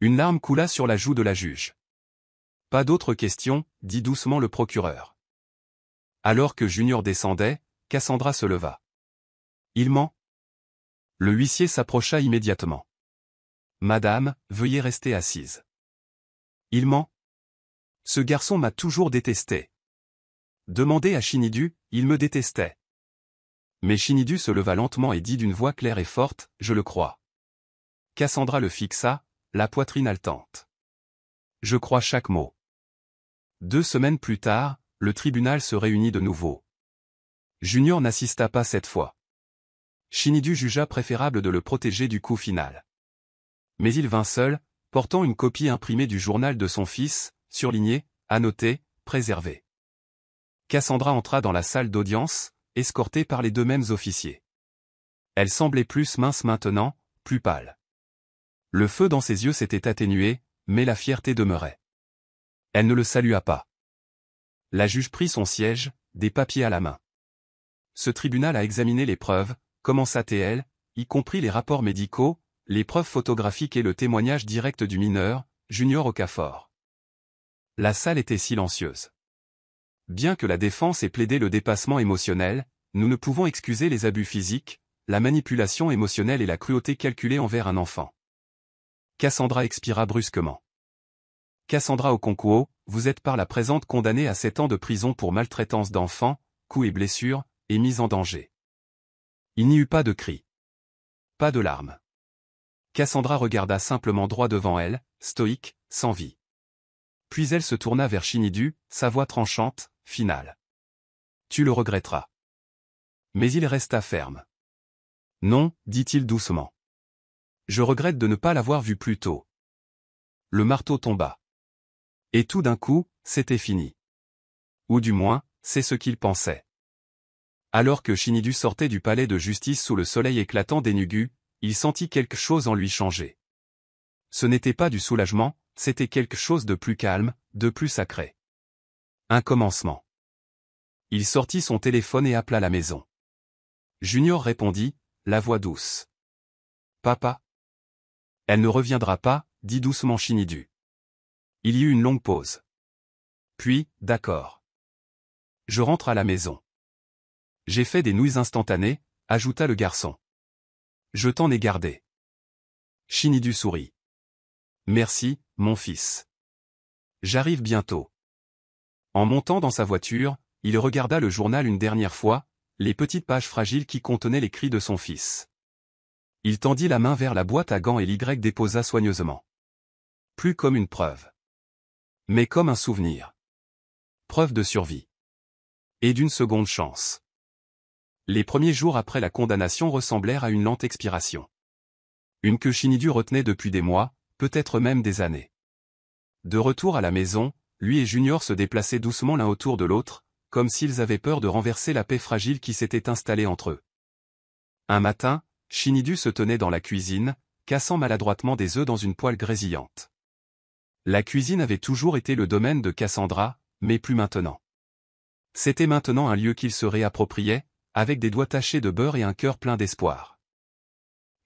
Une larme coula sur la joue de la juge. Pas d'autres questions, dit doucement le procureur. Alors que Junior descendait, Cassandra se leva. Il ment ? Le huissier s'approcha immédiatement. Madame, veuillez rester assise. Il ment ? Ce garçon m'a toujours détesté. Demandez à Shinidu, il me détestait. Mais Shinidu se leva lentement et dit d'une voix claire et forte, je le crois. Cassandra le fixa, la poitrine haletante. Je crois chaque mot. 2 semaines plus tard, le tribunal se réunit de nouveau. Junior n'assista pas cette fois. Shinidu jugea préférable de le protéger du coup final. Mais il vint seul, portant une copie imprimée du journal de son fils, surlignée, annotée, préservée. Cassandra entra dans la salle d'audience, escortée par les 2 mêmes officiers. Elle semblait plus mince maintenant, plus pâle. Le feu dans ses yeux s'était atténué, mais la fierté demeurait. Elle ne le salua pas. La juge prit son siège, des papiers à la main. Ce tribunal a examiné les preuves, commença-t-elle, y compris les rapports médicaux, les preuves photographiques et le témoignage direct du mineur, Junior Okafor. La salle était silencieuse. Bien que la défense ait plaidé le dépassement émotionnel, nous ne pouvons excuser les abus physiques, la manipulation émotionnelle et la cruauté calculée envers un enfant. Cassandra expira brusquement. Cassandra Okonkwo, vous êtes par la présente condamnée à 7 ans de prison pour maltraitance d'enfants, coups et blessures, et mise en danger. Il n'y eut pas de cris. Pas de larmes. Cassandra regarda simplement droit devant elle, stoïque, sans vie. Puis elle se tourna vers Shinidu, sa voix tranchante, finale. Tu le regretteras. Mais il resta ferme. Non, dit-il doucement. Je regrette de ne pas l'avoir vu plus tôt. Le marteau tomba. Et tout d'un coup, c'était fini. Ou du moins, c'est ce qu'il pensait. Alors que Shinidu sortait du palais de justice sous le soleil éclatant d'Enugu, il sentit quelque chose en lui changer. Ce n'était pas du soulagement, c'était quelque chose de plus calme, de plus sacré. Un commencement. Il sortit son téléphone et appela la maison. Junior répondit, la voix douce. Papa ? Elle ne reviendra pas, dit doucement Shinidu. Il y eut une longue pause. Puis, d'accord. Je rentre à la maison. J'ai fait des nouilles instantanées, ajouta le garçon. Je t'en ai gardé. Shinidu sourit. Merci, mon fils. J'arrive bientôt. En montant dans sa voiture, il regarda le journal une dernière fois, les petites pages fragiles qui contenaient les cris de son fils. Il tendit la main vers la boîte à gants et l'Y déposa soigneusement. Plus comme une preuve. Mais comme un souvenir. Preuve de survie. Et d'une seconde chance. Les premiers jours après la condamnation ressemblèrent à une lente expiration. Une que Shinidu retenait depuis des mois, peut-être même des années. De retour à la maison, lui et Junior se déplaçaient doucement l'un autour de l'autre, comme s'ils avaient peur de renverser la paix fragile qui s'était installée entre eux. Un matin, Shinidu se tenait dans la cuisine, cassant maladroitement des œufs dans une poêle grésillante. La cuisine avait toujours été le domaine de Cassandra, mais plus maintenant. C'était maintenant un lieu qu'il se réappropriait, avec des doigts tachés de beurre et un cœur plein d'espoir.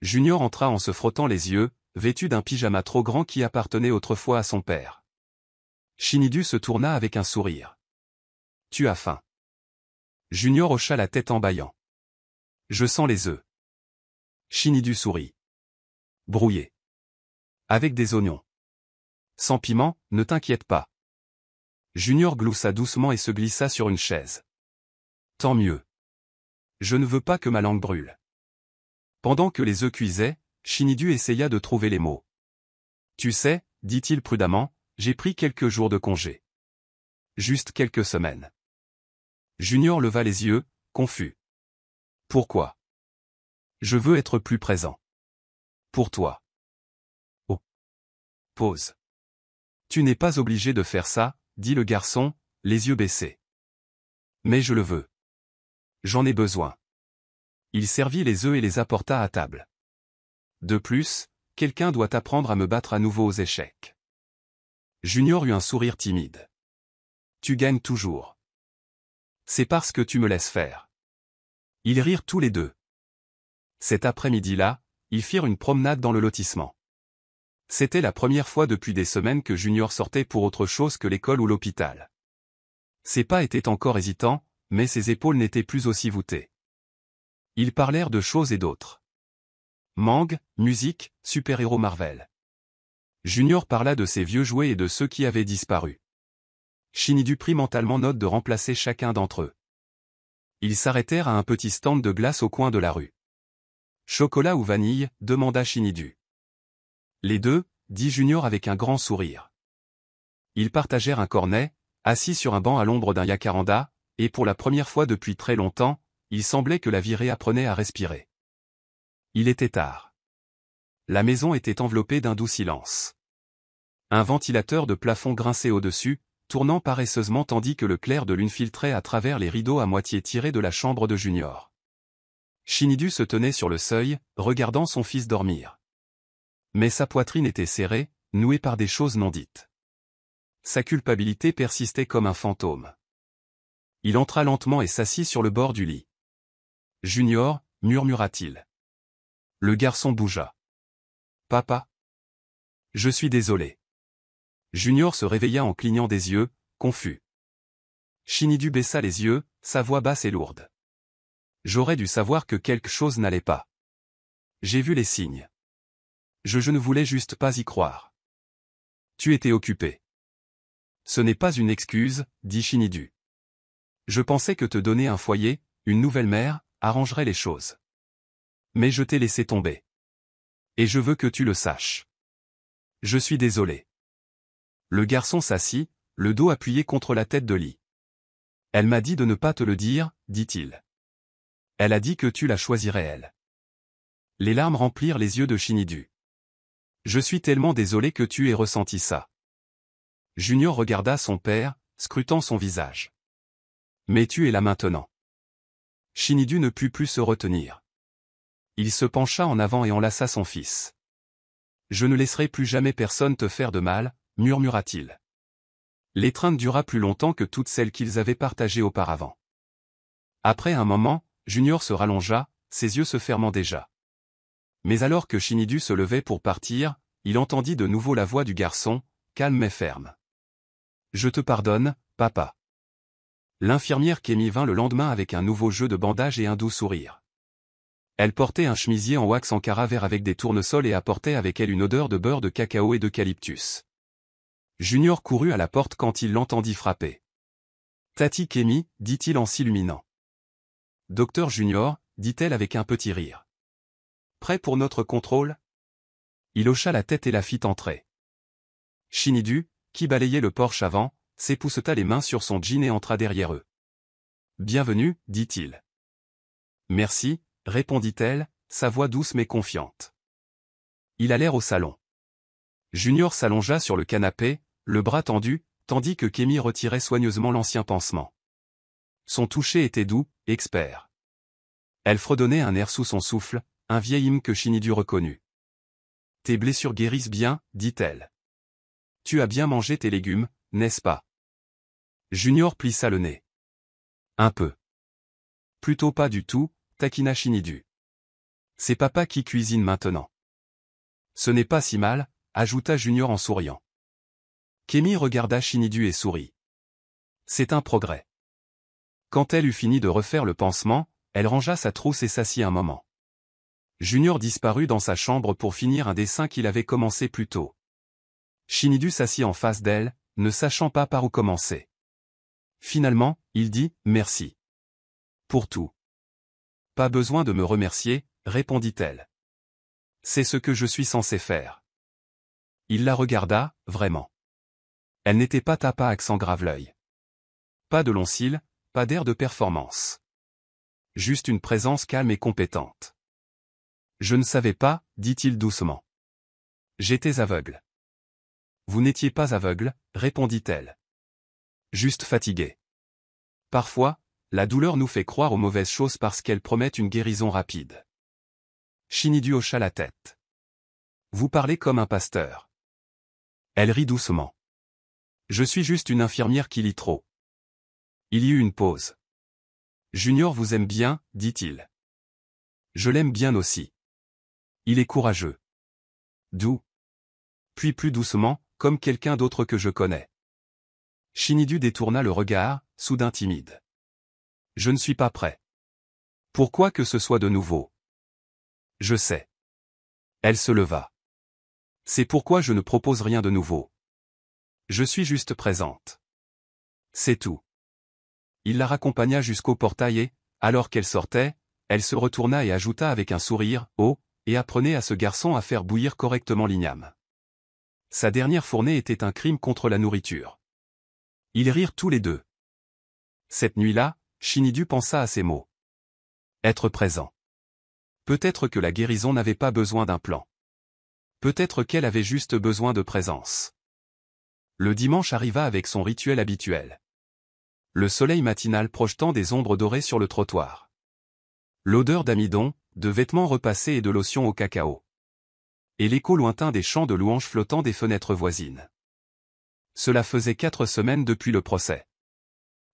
Junior entra en se frottant les yeux, vêtu d'un pyjama trop grand qui appartenait autrefois à son père. Shinidu se tourna avec un sourire. « Tu as faim. » Junior hocha la tête en bâillant. « Je sens les œufs. » Shinidu sourit. « Brouillé. Avec des oignons. Sans piment, ne t'inquiète pas. » Junior gloussa doucement et se glissa sur une chaise. « Tant mieux. Je ne veux pas que ma langue brûle. » Pendant que les œufs cuisaient, Shinidu essaya de trouver les mots. « Tu sais, dit-il prudemment, j'ai pris quelques jours de congé. Juste quelques semaines. » Junior leva les yeux, confus. « Pourquoi ? » « Je veux être plus présent. Pour toi. » « Oh. Pause. »« Tu n'es pas obligé de faire ça, » dit le garçon, les yeux baissés. « Mais je le veux. J'en ai besoin. » Il servit les œufs et les apporta à table. « De plus, quelqu'un doit apprendre à me battre à nouveau aux échecs. » Junior eut un sourire timide. « Tu gagnes toujours. C'est parce que tu me laisses faire. » Ils rirent tous les deux. Cet après-midi-là, ils firent une promenade dans le lotissement. C'était la première fois depuis des semaines que Junior sortait pour autre chose que l'école ou l'hôpital. Ses pas étaient encore hésitants, mais ses épaules n'étaient plus aussi voûtées. Ils parlèrent de choses et d'autres. Mangue, musique, super-héros Marvel. Junior parla de ses vieux jouets et de ceux qui avaient disparu. Shinidu prit mentalement note de remplacer chacun d'entre eux. Ils s'arrêtèrent à un petit stand de glace au coin de la rue. « Chocolat ou vanille ?» demanda Shinidu. « Les deux » dit Junior avec un grand sourire. Ils partagèrent un cornet, assis sur un banc à l'ombre d'un jacaranda, et pour la première fois depuis très longtemps, il semblait que la vie réapprenait à respirer. Il était tard. La maison était enveloppée d'un doux silence. Un ventilateur de plafond grinçait au-dessus, tournant paresseusement tandis que le clair de lune filtrait à travers les rideaux à moitié tirés de la chambre de Junior. Shinidu se tenait sur le seuil, regardant son fils dormir. Mais sa poitrine était serrée, nouée par des choses non dites. Sa culpabilité persistait comme un fantôme. Il entra lentement et s'assit sur le bord du lit. « Junior » murmura-t-il. Le garçon bougea. « Papa ? » « Je suis désolé. » Junior se réveilla en clignant des yeux, confus. Shinidu baissa les yeux, sa voix basse et lourde. « J'aurais dû savoir que quelque chose n'allait pas. J'ai vu les signes. Je ne voulais juste pas y croire. Tu étais occupé. »« Ce n'est pas une excuse, » dit Shinidu. « Je pensais que te donner un foyer, une nouvelle mère, arrangerait les choses. Mais je t'ai laissé tomber. Et je veux que tu le saches. Je suis désolé. » Le garçon s'assit, le dos appuyé contre la tête de lit. « Elle m'a dit de ne pas te le dire, » dit-il. « Elle a dit que tu la choisirais elle. » Les larmes remplirent les yeux de Shinidu. « Je suis tellement désolé que tu aies ressenti ça. » Junior regarda son père, scrutant son visage. « Mais tu es là maintenant. » Shinidu ne put plus se retenir. Il se pencha en avant et enlaça son fils. « Je ne laisserai plus jamais personne te faire de mal, » murmura-t-il. L'étreinte dura plus longtemps que toutes celles qu'ils avaient partagées auparavant. Après un moment, Junior se rallongea, ses yeux se fermant déjà. Mais alors que Shinidu se levait pour partir, il entendit de nouveau la voix du garçon, calme mais ferme. « Je te pardonne, papa. » L'infirmière Kémi vint le lendemain avec un nouveau jeu de bandages et un doux sourire. Elle portait un chemisier en wax en caravère avec des tournesols et apportait avec elle une odeur de beurre de cacao et d'eucalyptus. Junior courut à la porte quand il l'entendit frapper. « Tati Kémi, » dit-il en s'illuminant. « Docteur Junior, » dit-elle avec un petit rire. « Prêt pour notre contrôle ?» Il hocha la tête et la fit entrer. Shinidu, qui balayait le porche avant, s'épousseta les mains sur son jean et entra derrière eux. « Bienvenue, » dit-il. « Merci, » répondit-elle, sa voix douce mais confiante. Ils allèrent au salon. Junior s'allongea sur le canapé, le bras tendu, tandis que Kémi retirait soigneusement l'ancien pansement. Son toucher était doux, expert. Elle fredonnait un air sous son souffle, un vieil hymne que Shinidu reconnut. Tes blessures guérissent bien, dit-elle. Tu as bien mangé tes légumes, n'est-ce pas? Junior plissa le nez. Un peu. Plutôt pas du tout, taquina Shinidu. C'est papa qui cuisine maintenant. Ce n'est pas si mal, ajouta Junior en souriant. Kémi regarda Shinidu et sourit. C'est un progrès. Quand elle eut fini de refaire le pansement, elle rangea sa trousse et s'assit un moment. Junior disparut dans sa chambre pour finir un dessin qu'il avait commencé plus tôt. Shinidu s'assit en face d'elle, ne sachant pas par où commencer. Finalement, il dit « Merci. » Pour tout. Pas besoin de me remercier, répondit-elle. C'est ce que je suis censé faire. Il la regarda, vraiment. Elle n'était pas tapa accent grave l'œil. Pas de longs cils, pas d'air de performance. Juste une présence calme et compétente. Je ne savais pas, dit-il doucement. J'étais aveugle. Vous n'étiez pas aveugle, répondit-elle. Juste fatigué. Parfois, la douleur nous fait croire aux mauvaises choses parce qu'elles promettent une guérison rapide. Shinidu hocha la tête. Vous parlez comme un pasteur. Elle rit doucement. Je suis juste une infirmière qui lit trop. Il y eut une pause. Junior vous aime bien, dit-il. Je l'aime bien aussi. Il est courageux. Doux. Puis plus doucement, comme quelqu'un d'autre que je connais. Shinidu détourna le regard, soudain timide. Je ne suis pas prêt. Pourquoi que ce soit de nouveau? Je sais. Elle se leva. C'est pourquoi je ne propose rien de nouveau. Je suis juste présente. C'est tout. Il la raccompagna jusqu'au portail et, alors qu'elle sortait, elle se retourna et ajouta avec un sourire, « Oh, et apprenez à ce garçon à faire bouillir correctement l'igname. » Sa dernière fournée était un crime contre la nourriture. Ils rirent tous les deux. Cette nuit-là, Shinidu pensa à ces mots. Être présent. Peut-être que la guérison n'avait pas besoin d'un plan. Peut-être qu'elle avait juste besoin de présence. Le dimanche arriva avec son rituel habituel. Le soleil matinal projetant des ombres dorées sur le trottoir. L'odeur d'amidon, de vêtements repassés et de lotion au cacao. Et l'écho lointain des chants de louanges flottant des fenêtres voisines. Cela faisait 4 semaines depuis le procès.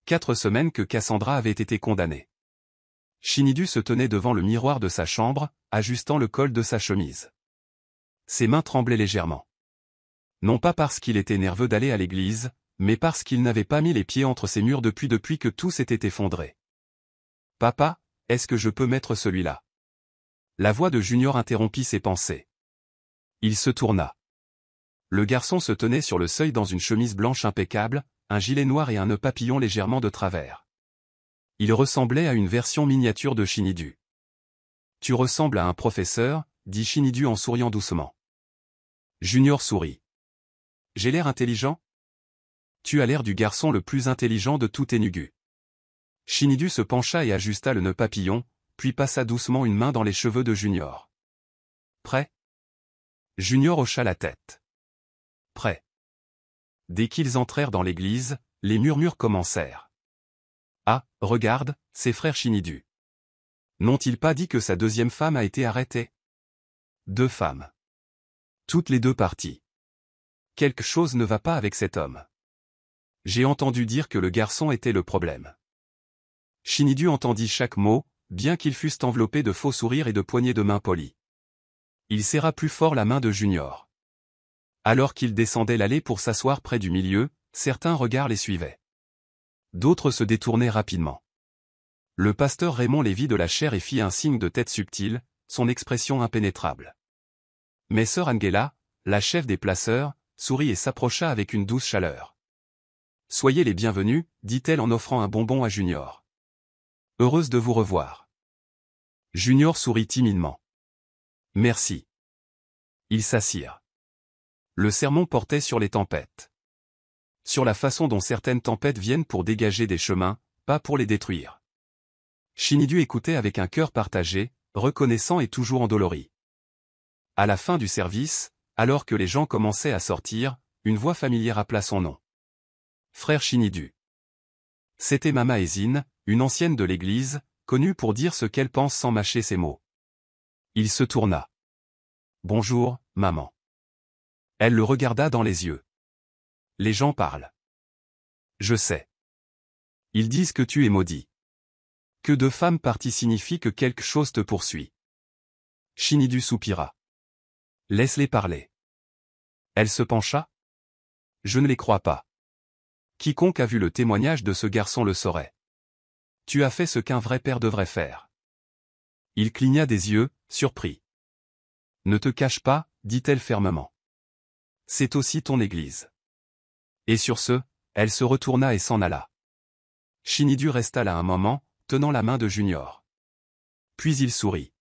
4 semaines que Cassandra avait été condamnée. Shinidu se tenait devant le miroir de sa chambre, ajustant le col de sa chemise. Ses mains tremblaient légèrement. Non pas parce qu'il était nerveux d'aller à l'église, mais parce qu'il n'avait pas mis les pieds entre ces murs depuis que tout s'était effondré. « Papa, est-ce que je peux mettre celui-là » La voix de Junior interrompit ses pensées. Il se tourna. Le garçon se tenait sur le seuil dans une chemise blanche impeccable, un gilet noir et un nœud papillon légèrement de travers. Il ressemblait à une version miniature de Shinidu. « Tu ressembles à un professeur, » dit Shinidu en souriant doucement. Junior sourit. « J'ai l'air intelligent ? » Tu as l'air du garçon le plus intelligent de tout Enugu. Shinidu se pencha et ajusta le nœud papillon, puis passa doucement une main dans les cheveux de Junior. Prêt? Junior hocha la tête. Prêt. Dès qu'ils entrèrent dans l'église, les murmures commencèrent. Ah, regarde, c'est frère Shinidu. N'ont-ils pas dit que sa deuxième femme a été arrêtée? 2 femmes. Toutes les 2 parties. Quelque chose ne va pas avec cet homme. J'ai entendu dire que le garçon était le problème. Shinidu entendit chaque mot, bien qu'ils fussent enveloppés de faux sourires et de poignées de main polies. Il serra plus fort la main de Junior. Alors qu'il descendait l'allée pour s'asseoir près du milieu, certains regards les suivaient. D'autres se détournaient rapidement. Le pasteur Raymond les vit de la chair et fit un signe de tête subtil, son expression impénétrable. Mais sœur Angela, la chef des placeurs, sourit et s'approcha avec une douce chaleur. « Soyez les bienvenus, dit-elle en offrant un bonbon à Junior. Heureuse de vous revoir. » Junior sourit timidement. « Merci. » Ils s'assirent. Le sermon portait sur les tempêtes. Sur la façon dont certaines tempêtes viennent pour dégager des chemins, pas pour les détruire. Shinidu écoutait avec un cœur partagé, reconnaissant et toujours endolori. À la fin du service, alors que les gens commençaient à sortir, une voix familière appela son nom. Frère Shinidu. C'était Mama Ezine, une ancienne de l'église, connue pour dire ce qu'elle pense sans mâcher ses mots. Il se tourna. Bonjour, maman. Elle le regarda dans les yeux. Les gens parlent. Je sais. Ils disent que tu es maudit. Que de femmes parties signifie que quelque chose te poursuit. Shinidu soupira. Laisse-les parler. Elle se pencha. Je ne les crois pas. Quiconque a vu le témoignage de ce garçon le saurait. Tu as fait ce qu'un vrai père devrait faire. Il cligna des yeux, surpris. Ne te cache pas, dit-elle fermement. C'est aussi ton église. Et sur ce, elle se retourna et s'en alla. Shinidu resta là un moment, tenant la main de Junior. Puis il sourit.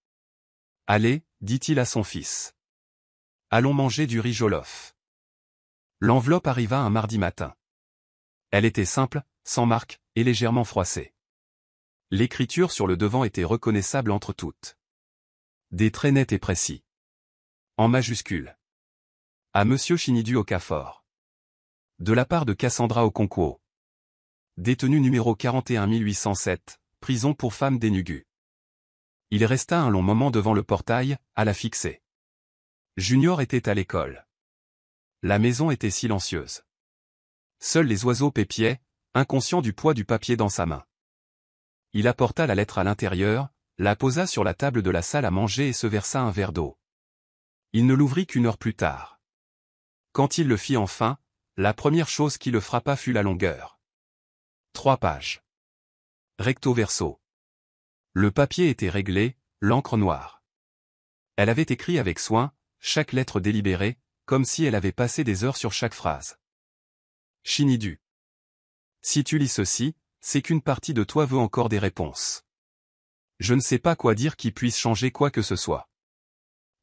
Allez, dit-il à son fils. Allons manger du riz jollof. L'enveloppe arriva un mardi matin. Elle était simple, sans marque, et légèrement froissée. L'écriture sur le devant était reconnaissable entre toutes. Des traits nets et précis. En majuscule. À Monsieur Shinidu Okafor. De la part de Cassandra Okonkwo. Détenu numéro 41807, prison pour femmes d'Enugu. Il resta un long moment devant le portail, à la fixer. Junior était à l'école. La maison était silencieuse. Seuls les oiseaux pépiaient, inconscients du poids du papier dans sa main. Il apporta la lettre à l'intérieur, la posa sur la table de la salle à manger et se versa un verre d'eau. Il ne l'ouvrit qu'une heure plus tard. Quand il le fit enfin, la première chose qui le frappa fut la longueur. 3 pages. Recto verso. Le papier était réglé, l'encre noire. Elle avait écrit avec soin, chaque lettre délibérée, comme si elle avait passé des heures sur chaque phrase. Shinidu. Si tu lis ceci, c'est qu'une partie de toi veut encore des réponses. Je ne sais pas quoi dire qui puisse changer quoi que ce soit.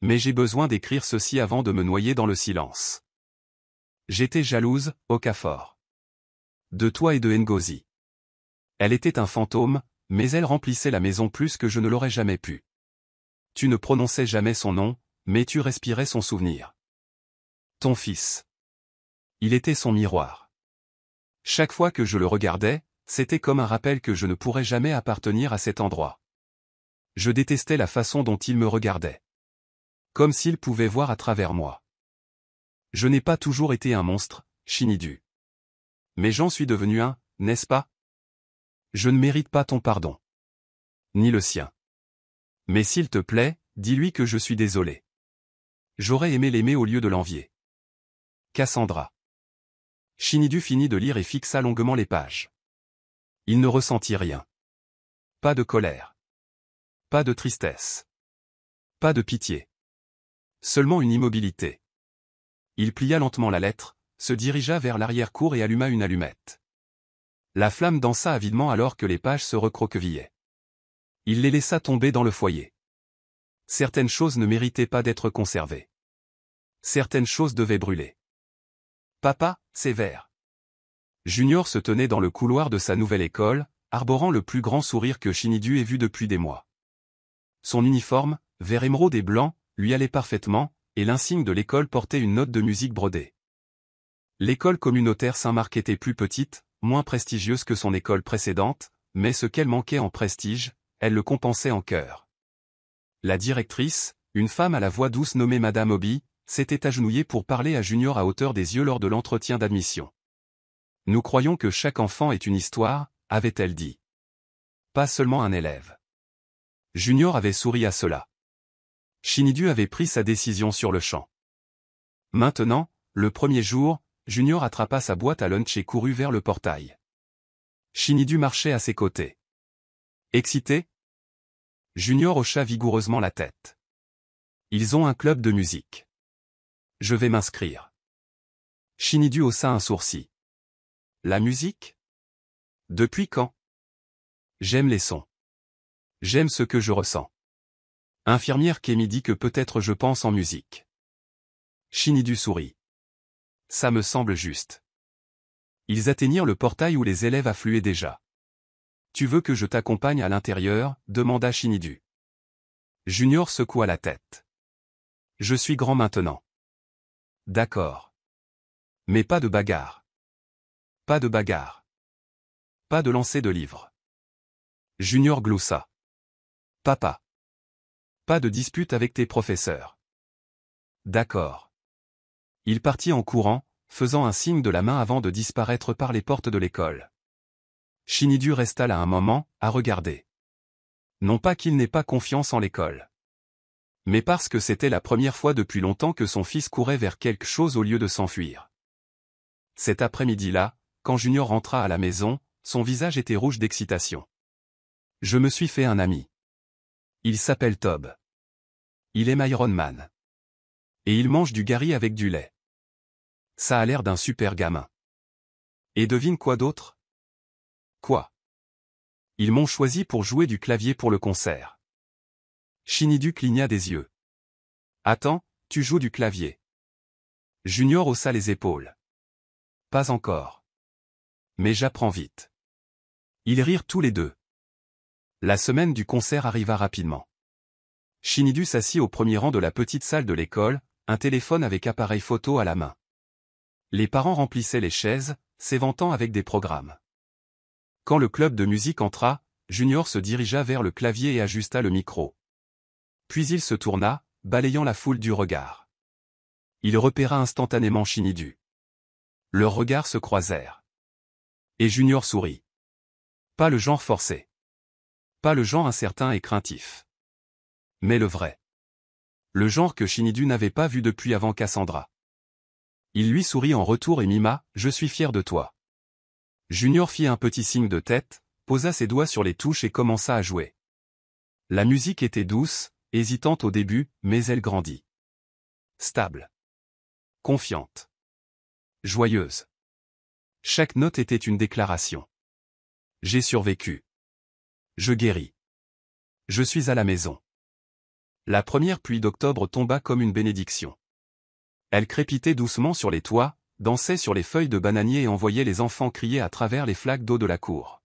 Mais j'ai besoin d'écrire ceci avant de me noyer dans le silence. J'étais jalouse, Okafor. De toi et de Ngozi. Elle était un fantôme, mais elle remplissait la maison plus que je ne l'aurais jamais pu. Tu ne prononçais jamais son nom, mais tu respirais son souvenir. Ton fils. Il était son miroir. Chaque fois que je le regardais, c'était comme un rappel que je ne pourrais jamais appartenir à cet endroit. Je détestais la façon dont il me regardait. Comme s'il pouvait voir à travers moi. Je n'ai pas toujours été un monstre, Shinidu. Mais j'en suis devenu un, n'est-ce pas? Je ne mérite pas ton pardon. Ni le sien. Mais s'il te plaît, dis-lui que je suis désolé. J'aurais aimé l'aimer au lieu de l'envier. Cassandra. Shinidu finit de lire et fixa longuement les pages. Il ne ressentit rien. Pas de colère. Pas de tristesse. Pas de pitié. Seulement une immobilité. Il plia lentement la lettre, se dirigea vers l'arrière-cour et alluma une allumette. La flamme dansa avidement alors que les pages se recroquevillaient. Il les laissa tomber dans le foyer. Certaines choses ne méritaient pas d'être conservées. Certaines choses devaient brûler. Papa, sévère. Junior se tenait dans le couloir de sa nouvelle école, arborant le plus grand sourire que Shinidu ait vu depuis des mois. Son uniforme, vert émeraude et blanc, lui allait parfaitement, et l'insigne de l'école portait une note de musique brodée. L'école communautaire Saint-Marc était plus petite, moins prestigieuse que son école précédente, mais ce qu'elle manquait en prestige, elle le compensait en cœur. La directrice, une femme à la voix douce nommée Madame Obi, s'était agenouillée pour parler à Junior à hauteur des yeux lors de l'entretien d'admission. Nous croyons que chaque enfant est une histoire, avait-elle dit. Pas seulement un élève. Junior avait souri à cela. Shinidu avait pris sa décision sur le champ. Maintenant, le premier jour, Junior attrapa sa boîte à lunch et courut vers le portail. Shinidu marchait à ses côtés. Excité? Junior hocha vigoureusement la tête. Ils ont un club de musique. Je vais m'inscrire. Shinidu haussa un sourcil. La musique? Depuis quand? J'aime les sons. J'aime ce que je ressens. Infirmière Kemi dit que peut-être je pense en musique. Shinidu sourit. Ça me semble juste. Ils atteignirent le portail où les élèves affluaient déjà. Tu veux que je t'accompagne à l'intérieur? Demanda Shinidu. Junior secoua la tête. Je suis grand maintenant. D'accord. Mais pas de bagarre. Pas de bagarre. Pas de lancer de livres. Junior gloussa. Papa. Pas de dispute avec tes professeurs. D'accord. Il partit en courant, faisant un signe de la main avant de disparaître par les portes de l'école. Shinidu resta là un moment, à regarder. Non pas qu'il n'ait pas confiance en l'école, mais parce que c'était la première fois depuis longtemps que son fils courait vers quelque chose au lieu de s'enfuir. Cet après-midi-là, quand Junior rentra à la maison, son visage était rouge d'excitation. Je me suis fait un ami. Il s'appelle Tob. Il est Iron Man. Et il mange du gari avec du lait. Ça a l'air d'un super gamin. Et devine quoi d'autre? Quoi? Ils m'ont choisi pour jouer du clavier pour le concert. Shinidu cligna des yeux. Attends, tu joues du clavier. Junior haussa les épaules. Pas encore. Mais j'apprends vite. Ils rirent tous les deux. La semaine du concert arriva rapidement. Shinidu s'assit au premier rang de la petite salle de l'école, un téléphone avec appareil photo à la main. Les parents remplissaient les chaises, s'éventant avec des programmes. Quand le club de musique entra, Junior se dirigea vers le clavier et ajusta le micro. Puis il se tourna, balayant la foule du regard. Il repéra instantanément Shinidu. Leurs regards se croisèrent. Et Junior sourit. Pas le genre forcé. Pas le genre incertain et craintif. Mais le vrai. Le genre que Shinidu n'avait pas vu depuis avant Cassandra. Il lui sourit en retour et mima « Je suis fier de toi ». Junior fit un petit signe de tête, posa ses doigts sur les touches et commença à jouer. La musique était douce, hésitante au début, mais elle grandit. Stable. Confiante. Joyeuse. Chaque note était une déclaration. J'ai survécu. Je guéris. Je suis à la maison. La première pluie d'octobre tomba comme une bénédiction. Elle crépitait doucement sur les toits, dansait sur les feuilles de bananier et envoyait les enfants crier à travers les flaques d'eau de la cour.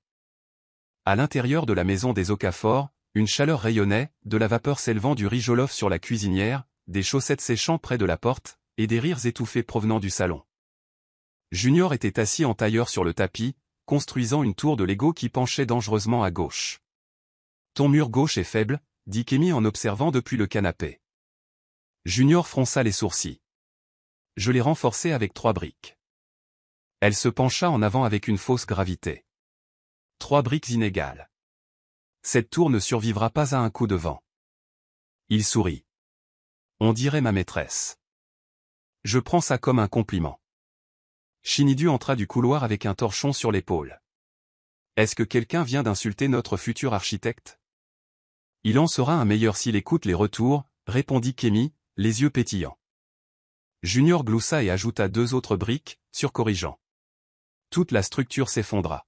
À l'intérieur de la maison des Okafor, une chaleur rayonnait, de la vapeur s'élevant du riz jollof sur la cuisinière, des chaussettes séchant près de la porte, et des rires étouffés provenant du salon. Junior était assis en tailleur sur le tapis, construisant une tour de Lego qui penchait dangereusement à gauche. Ton mur gauche est faible, dit Kémy en observant depuis le canapé. Junior fronça les sourcils. Je l'ai renforcé avec 3 briques. Elle se pencha en avant avec une fausse gravité. 3 briques inégales. Cette tour ne survivra pas à un coup de vent. Il sourit. On dirait ma maîtresse. Je prends ça comme un compliment. Shinidu entra du couloir avec un torchon sur l'épaule. Est-ce que quelqu'un vient d'insulter notre futur architecte? Il en sera un meilleur s'il écoute les retours, répondit Kémy, les yeux pétillants. Junior gloussa et ajouta 2 autres briques, surcorrigeant. Toute la structure s'effondra.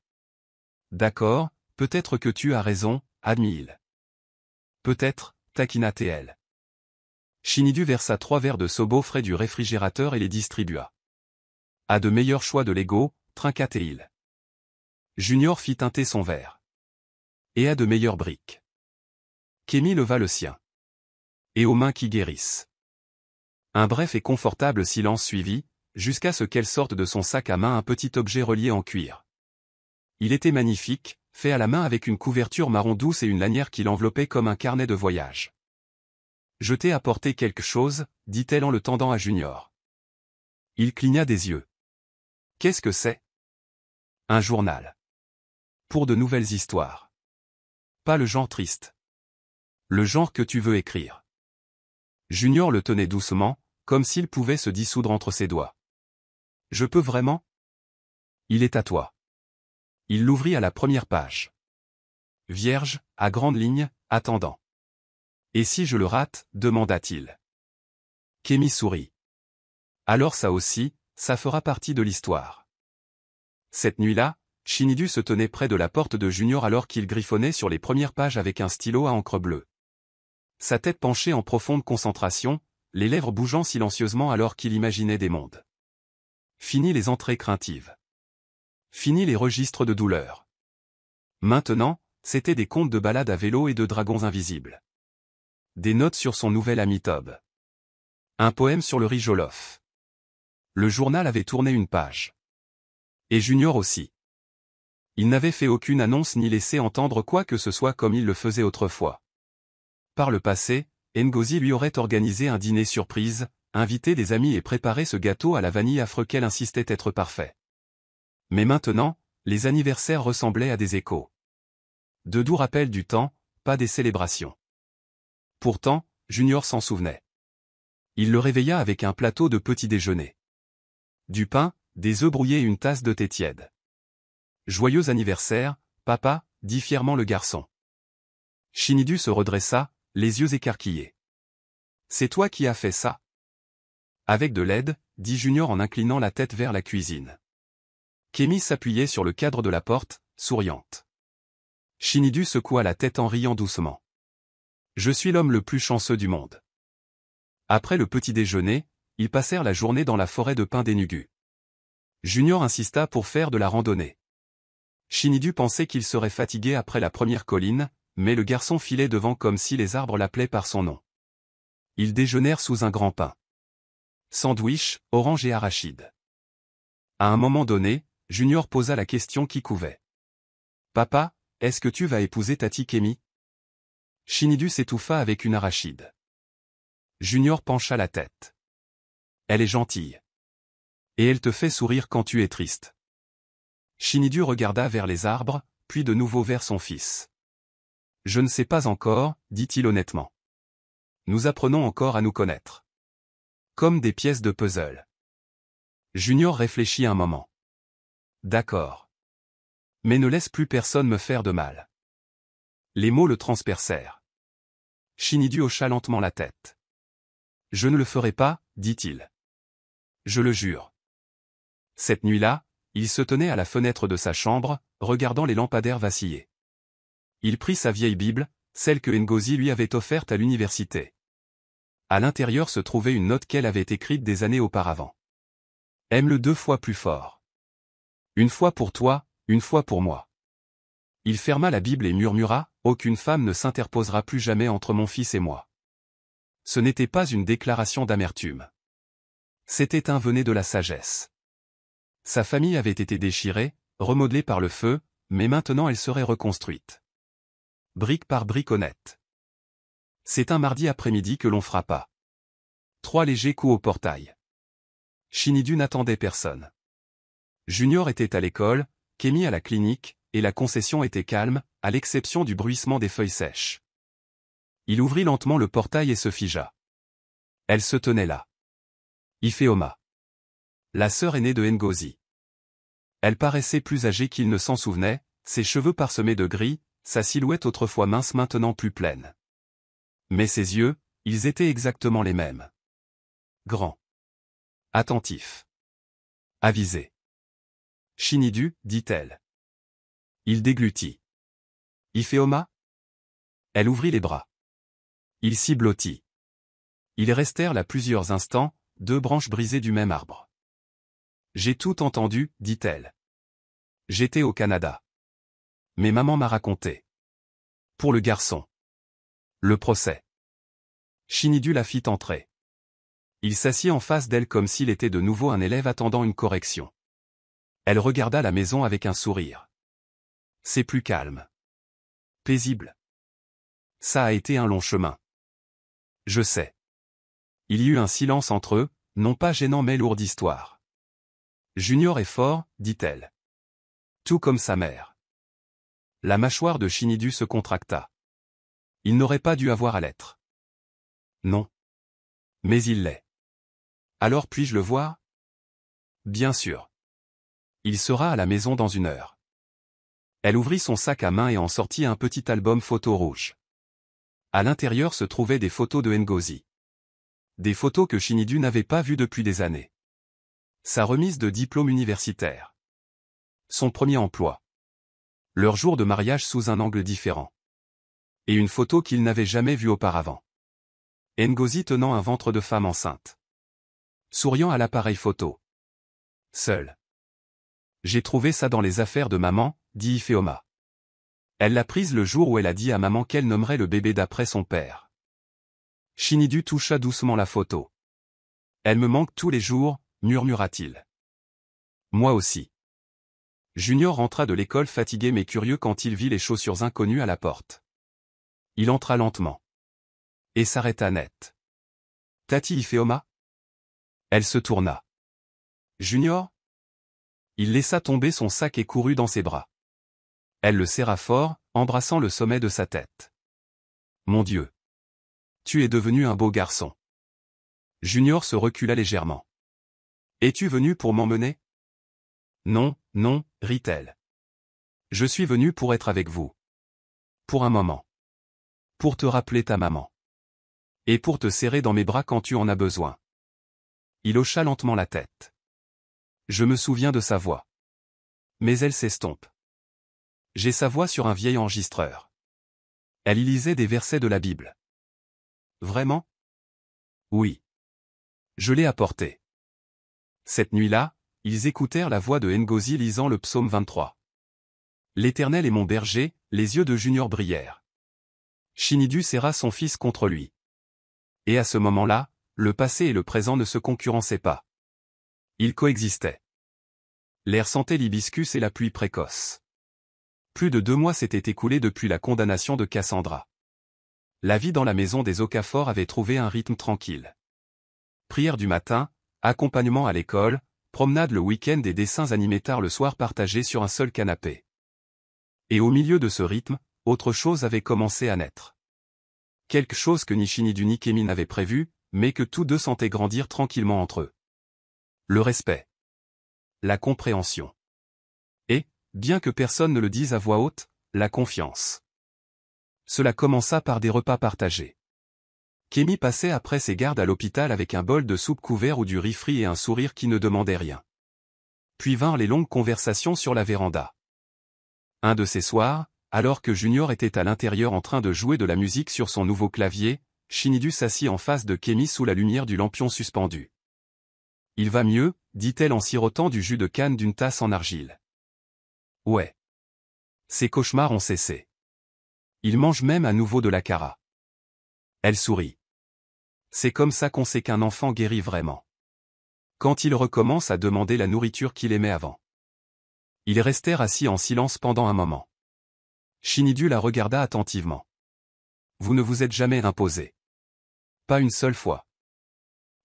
D'accord, peut-être que tu as raison, admit-il. Peut-être, taquina TL. Shinidu versa 3 verres de sobo frais du réfrigérateur et les distribua. A de meilleurs choix de Lego, trinqua-t-il. Junior fit teinter son verre. Et a de meilleures briques. Kémy leva le sien. Et aux mains qui guérissent. Un bref et confortable silence suivit, jusqu'à ce qu'elle sorte de son sac à main un petit objet relié en cuir. Il était magnifique, fait à la main avec une couverture marron douce et une lanière qui l'enveloppait comme un carnet de voyage. Je t'ai apporté quelque chose, dit-elle en le tendant à Junior. Il cligna des yeux. Qu'est-ce que c'est? Un journal. Pour de nouvelles histoires. Pas le genre triste. Le genre que tu veux écrire. Junior le tenait doucement, comme s'il pouvait se dissoudre entre ses doigts. Je peux vraiment? Il est à toi. Il l'ouvrit à la première page. Vierge, à grandes lignes, attendant. Et si je le rate, demanda-t-il. Kémy sourit. Alors ça aussi, ça fera partie de l'histoire. Cette nuit-là, Shinidu se tenait près de la porte de Junior alors qu'il griffonnait sur les premières pages avec un stylo à encre bleue. Sa tête penchée en profonde concentration, les lèvres bougeant silencieusement alors qu'il imaginait des mondes. Fini les entrées craintives. Fini les registres de douleur. Maintenant, c'étaient des contes de balades à vélo et de dragons invisibles. Des notes sur son nouvel ami Tob. Un poème sur le riz jollof. Le journal avait tourné une page. Et Junior aussi. Il n'avait fait aucune annonce ni laissé entendre quoi que ce soit comme il le faisait autrefois. Par le passé, Ngozi lui aurait organisé un dîner surprise, inviter des amis et préparer ce gâteau à la vanille affreux qu'elle insistait être parfait. Mais maintenant, les anniversaires ressemblaient à des échos. De doux rappels du temps, pas des célébrations. Pourtant, Junior s'en souvenait. Il le réveilla avec un plateau de petit déjeuner. Du pain, des œufs brouillés et une tasse de thé tiède. « Joyeux anniversaire, papa » dit fièrement le garçon. Shinidu se redressa, les yeux écarquillés. « C'est toi qui as fait ça ?» Avec de l'aide, dit Junior en inclinant la tête vers la cuisine. Kémi s'appuyait sur le cadre de la porte, souriante. Shinidu secoua la tête en riant doucement. « Je suis l'homme le plus chanceux du monde. » Après le petit déjeuner, ils passèrent la journée dans la forêt de pins d'Enugu. Junior insista pour faire de la randonnée. Shinidu pensait qu'il serait fatigué après la première colline, mais le garçon filait devant comme si les arbres l'appelaient par son nom. Ils déjeunèrent sous un grand pin. Sandwich, orange et arachide. À un moment donné, Junior posa la question qui couvait. « Papa, est-ce que tu vas épouser Tati Kémi ?» Shinidu s'étouffa avec une arachide. Junior pencha la tête. « Elle est gentille. Et elle te fait sourire quand tu es triste. » Shinidu regarda vers les arbres, puis de nouveau vers son fils. « Je ne sais pas encore, » dit-il honnêtement. « Nous apprenons encore à nous connaître. Comme des pièces de puzzle. » Junior réfléchit un moment. « D'accord. Mais ne laisse plus personne me faire de mal. » Les mots le transpercèrent. Shinidu hocha lentement la tête. « Je ne le ferai pas, » dit-il. « Je le jure. » Cette nuit-là, il se tenait à la fenêtre de sa chambre, regardant les lampadaires vaciller. Il prit sa vieille Bible, celle que Ngozi lui avait offerte à l'université. À l'intérieur se trouvait une note qu'elle avait écrite des années auparavant. « Aime-le 2 fois plus fort. Une fois pour toi, une fois pour moi. » Il ferma la Bible et murmura, « Aucune femme ne s'interposera plus jamais entre mon fils et moi. » Ce n'était pas une déclaration d'amertume. C'était un vœu de la sagesse. Sa famille avait été déchirée, remodelée par le feu, mais maintenant elle serait reconstruite. Brique par brique honnête. C'est un mardi après-midi que l'on frappa. 3 légers coups au portail. Shinidu n'attendait personne. Junior était à l'école, Kémi à la clinique, et la concession était calme, à l'exception du bruissement des feuilles sèches. Il ouvrit lentement le portail et se figea. Elle se tenait là. Ifeoma. La sœur aînée de Ngozi. Elle paraissait plus âgée qu'il ne s'en souvenait, ses cheveux parsemés de gris, sa silhouette autrefois mince maintenant plus pleine. Mais ses yeux, ils étaient exactement les mêmes. Grands. Attentifs. Avisés. Shinidu, dit-elle. Il déglutit. Ifeoma? Elle ouvrit les bras. Il s'y blottit. Ils restèrent là plusieurs instants, 2 branches brisées du même arbre. J'ai tout entendu, dit-elle. J'étais au Canada. Mais maman m'a raconté. Pour le garçon. Le procès. Shinidu la fit entrer. Il s'assit en face d'elle comme s'il était de nouveau un élève attendant une correction. Elle regarda la maison avec un sourire. C'est plus calme. Paisible. Ça a été un long chemin. Je sais. Il y eut un silence entre eux, non pas gênant mais lourd d'histoire. Junior est fort, dit-elle. Tout comme sa mère. La mâchoire de Shinidu se contracta. Il n'aurait pas dû avoir à l'être. Non. Mais il l'est. Alors puis-je le voir? Bien sûr. Il sera à la maison dans 1 heure. Elle ouvrit son sac à main et en sortit un petit album photo rouge. À l'intérieur se trouvaient des photos de Ngozi. Des photos que Shinidu n'avait pas vues depuis des années. Sa remise de diplôme universitaire. Son premier emploi. Leur jour de mariage sous un angle différent. Et une photo qu'il n'avait jamais vue auparavant. Ngozi tenant un ventre de femme enceinte. Souriant à l'appareil photo. Seul. J'ai trouvé ça dans les affaires de maman, dit Ifeoma. Elle l'a prise le jour où elle a dit à maman qu'elle nommerait le bébé d'après son père. Shinidu toucha doucement la photo. Elle me manque tous les jours, murmura-t-il. Moi aussi. Junior rentra de l'école fatigué mais curieux quand il vit les chaussures inconnues à la porte. Il entra lentement. Et s'arrêta net. Tati Ifeoma? Elle se tourna. Junior? Il laissa tomber son sac et courut dans ses bras. Elle le serra fort, embrassant le sommet de sa tête. Mon Dieu! Tu es devenu un beau garçon. Junior se recula légèrement. Es-tu venu pour m'emmener? Non, non, rit-elle. Je suis venu pour être avec vous. Pour un moment. Pour te rappeler ta maman. Et pour te serrer dans mes bras quand tu en as besoin. Il hocha lentement la tête. Je me souviens de sa voix. Mais elle s'estompe. J'ai sa voix sur un vieil enregistreur. Elle y lisait des versets de la Bible. Vraiment? Oui. Je l'ai apporté. Cette nuit-là, ils écoutèrent la voix de Ngozi lisant le psaume 23. L'Éternel est mon berger, les yeux de Junior brillèrent. Shinidu serra son fils contre lui. Et à ce moment-là, le passé et le présent ne se concurrençaient pas. Ils coexistaient. L'air sentait l'hibiscus et la pluie précoce. Plus de 2 mois s'étaient écoulés depuis la condamnation de Cassandra. La vie dans la maison des Okafor avait trouvé un rythme tranquille. Prière du matin, accompagnement à l'école, promenade le week-end et dessins animés tard le soir partagés sur un seul canapé. Et au milieu de ce rythme, autre chose avait commencé à naître. Quelque chose que ni Shinidu ni Kemi n'avaient prévu, mais que tous deux sentaient grandir tranquillement entre eux. Le respect. La compréhension. Et, bien que personne ne le dise à voix haute, la confiance. Cela commença par des repas partagés. Kemi passait après ses gardes à l'hôpital avec un bol de soupe couvert ou du riz frit et un sourire qui ne demandait rien. Puis vinrent les longues conversations sur la véranda. Un de ces soirs, alors que Junior était à l'intérieur en train de jouer de la musique sur son nouveau clavier, Shinidu s'assit en face de Kemi sous la lumière du lampion suspendu. « Il va mieux » dit-elle en sirotant du jus de canne d'une tasse en argile. « Ouais. Ses cauchemars ont cessé. Il mange même à nouveau de la cara. » Elle sourit. C'est comme ça qu'on sait qu'un enfant guérit vraiment. Quand il recommence à demander la nourriture qu'il aimait avant. Ils restèrent assis en silence pendant un moment. Shinidu la regarda attentivement. Vous ne vous êtes jamais imposé. Pas une seule fois.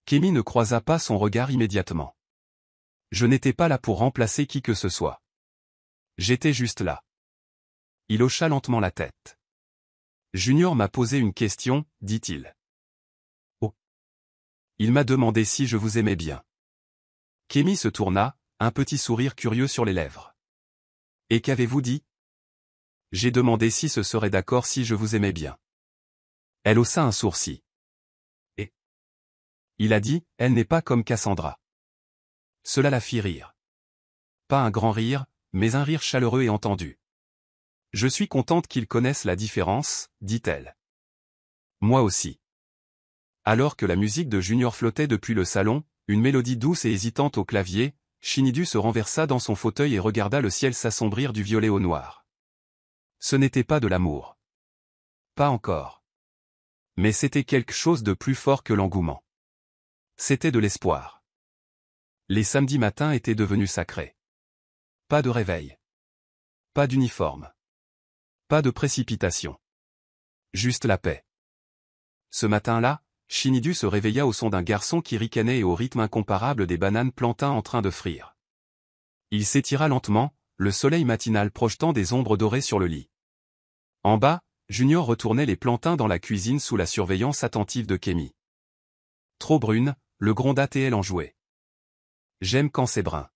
Kemi ne croisa pas son regard immédiatement. Je n'étais pas là pour remplacer qui que ce soit. J'étais juste là. Il hocha lentement la tête. Junior m'a posé une question, dit-il. Oh. Il m'a demandé si je vous aimais bien. Kemi se tourna, un petit sourire curieux sur les lèvres. Et qu'avez-vous dit? J'ai demandé si ce serait d'accord si je vous aimais bien. Elle haussa un sourcil. Et il a dit, elle n'est pas comme Cassandra. Cela la fit rire. Pas un grand rire, mais un rire chaleureux et entendu. Je suis contente qu'ils connaissent la différence, dit-elle. Moi aussi. Alors que la musique de Junior flottait depuis le salon, une mélodie douce et hésitante au clavier, Shinidu se renversa dans son fauteuil et regarda le ciel s'assombrir du violet au noir. Ce n'était pas de l'amour. Pas encore. Mais c'était quelque chose de plus fort que l'engouement. C'était de l'espoir. Les samedis matins étaient devenus sacrés. Pas de réveil. Pas d'uniforme. Pas de précipitation. Juste la paix. Ce matin-là, Shinidu se réveilla au son d'un garçon qui ricanait et au rythme incomparable des bananes plantains en train de frire. Il s'étira lentement, le soleil matinal projetant des ombres dorées sur le lit. En bas, Junior retournait les plantains dans la cuisine sous la surveillance attentive de Kemi. Trop brune, le gronda et elle en jouait. J'aime quand c'est brun.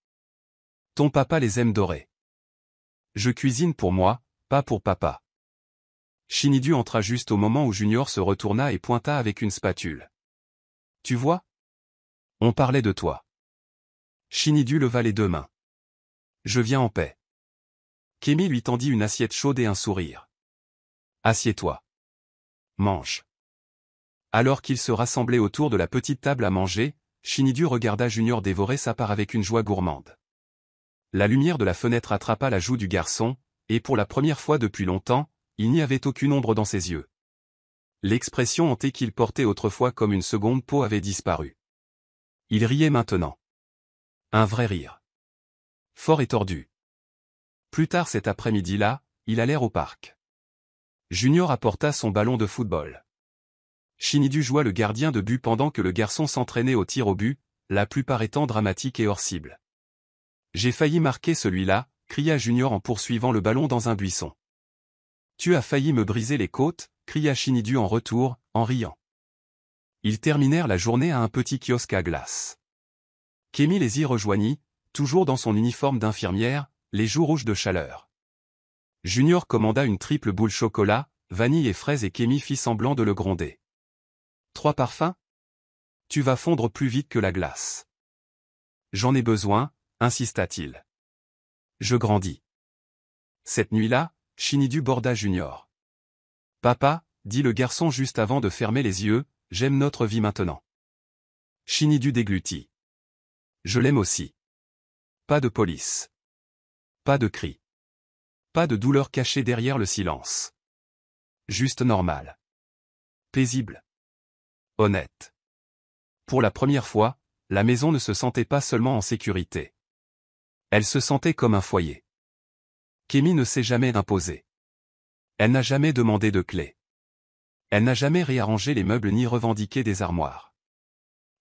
Ton papa les aime dorés. Je cuisine pour moi, pas pour papa. Shinidu entra juste au moment où Junior se retourna et pointa avec une spatule. Tu vois? On parlait de toi. Shinidu leva les 2 mains. Je viens en paix. Kemi lui tendit une assiette chaude et un sourire. Assieds-toi. Mange. Alors qu'ils se rassemblaient autour de la petite table à manger, Shinidu regarda Junior dévorer sa part avec une joie gourmande. La lumière de la fenêtre attrapa la joue du garçon, et pour la première fois depuis longtemps, il n'y avait aucune ombre dans ses yeux. L'expression hantée qu'il portait autrefois comme une seconde peau avait disparu. Il riait maintenant. Un vrai rire. Fort et tordu. Plus tard cet après-midi-là, ils allèrent au parc. Junior apporta son ballon de football. Shinidu joua le gardien de but pendant que le garçon s'entraînait au tir au but, la plupart étant dramatiques et hors cible. J'ai failli marquer celui-là, cria Junior en poursuivant le ballon dans un buisson. Tu as failli me briser les côtes, cria Shinidu en retour, en riant. Ils terminèrent la journée à un petit kiosque à glace. Kémy les y rejoignit, toujours dans son uniforme d'infirmière, les joues rouges de chaleur. Junior commanda une triple boule chocolat, vanille et fraise et Kémy fit semblant de le gronder. 3 parfums? Tu vas fondre plus vite que la glace. J'en ai besoin, insista-t-il. Je grandis. Cette nuit-là, Shinidu borda Junior. Papa, dit le garçon juste avant de fermer les yeux, j'aime notre vie maintenant. Shinidu déglutit. Je l'aime aussi. Pas de police. Pas de cris. Pas de douleur cachée derrière le silence. Juste normal. Paisible. Honnête. Pour la première fois, la maison ne se sentait pas seulement en sécurité. Elle se sentait comme un foyer. Kémy ne s'est jamais imposée. Elle n'a jamais demandé de clé. Elle n'a jamais réarrangé les meubles ni revendiqué des armoires.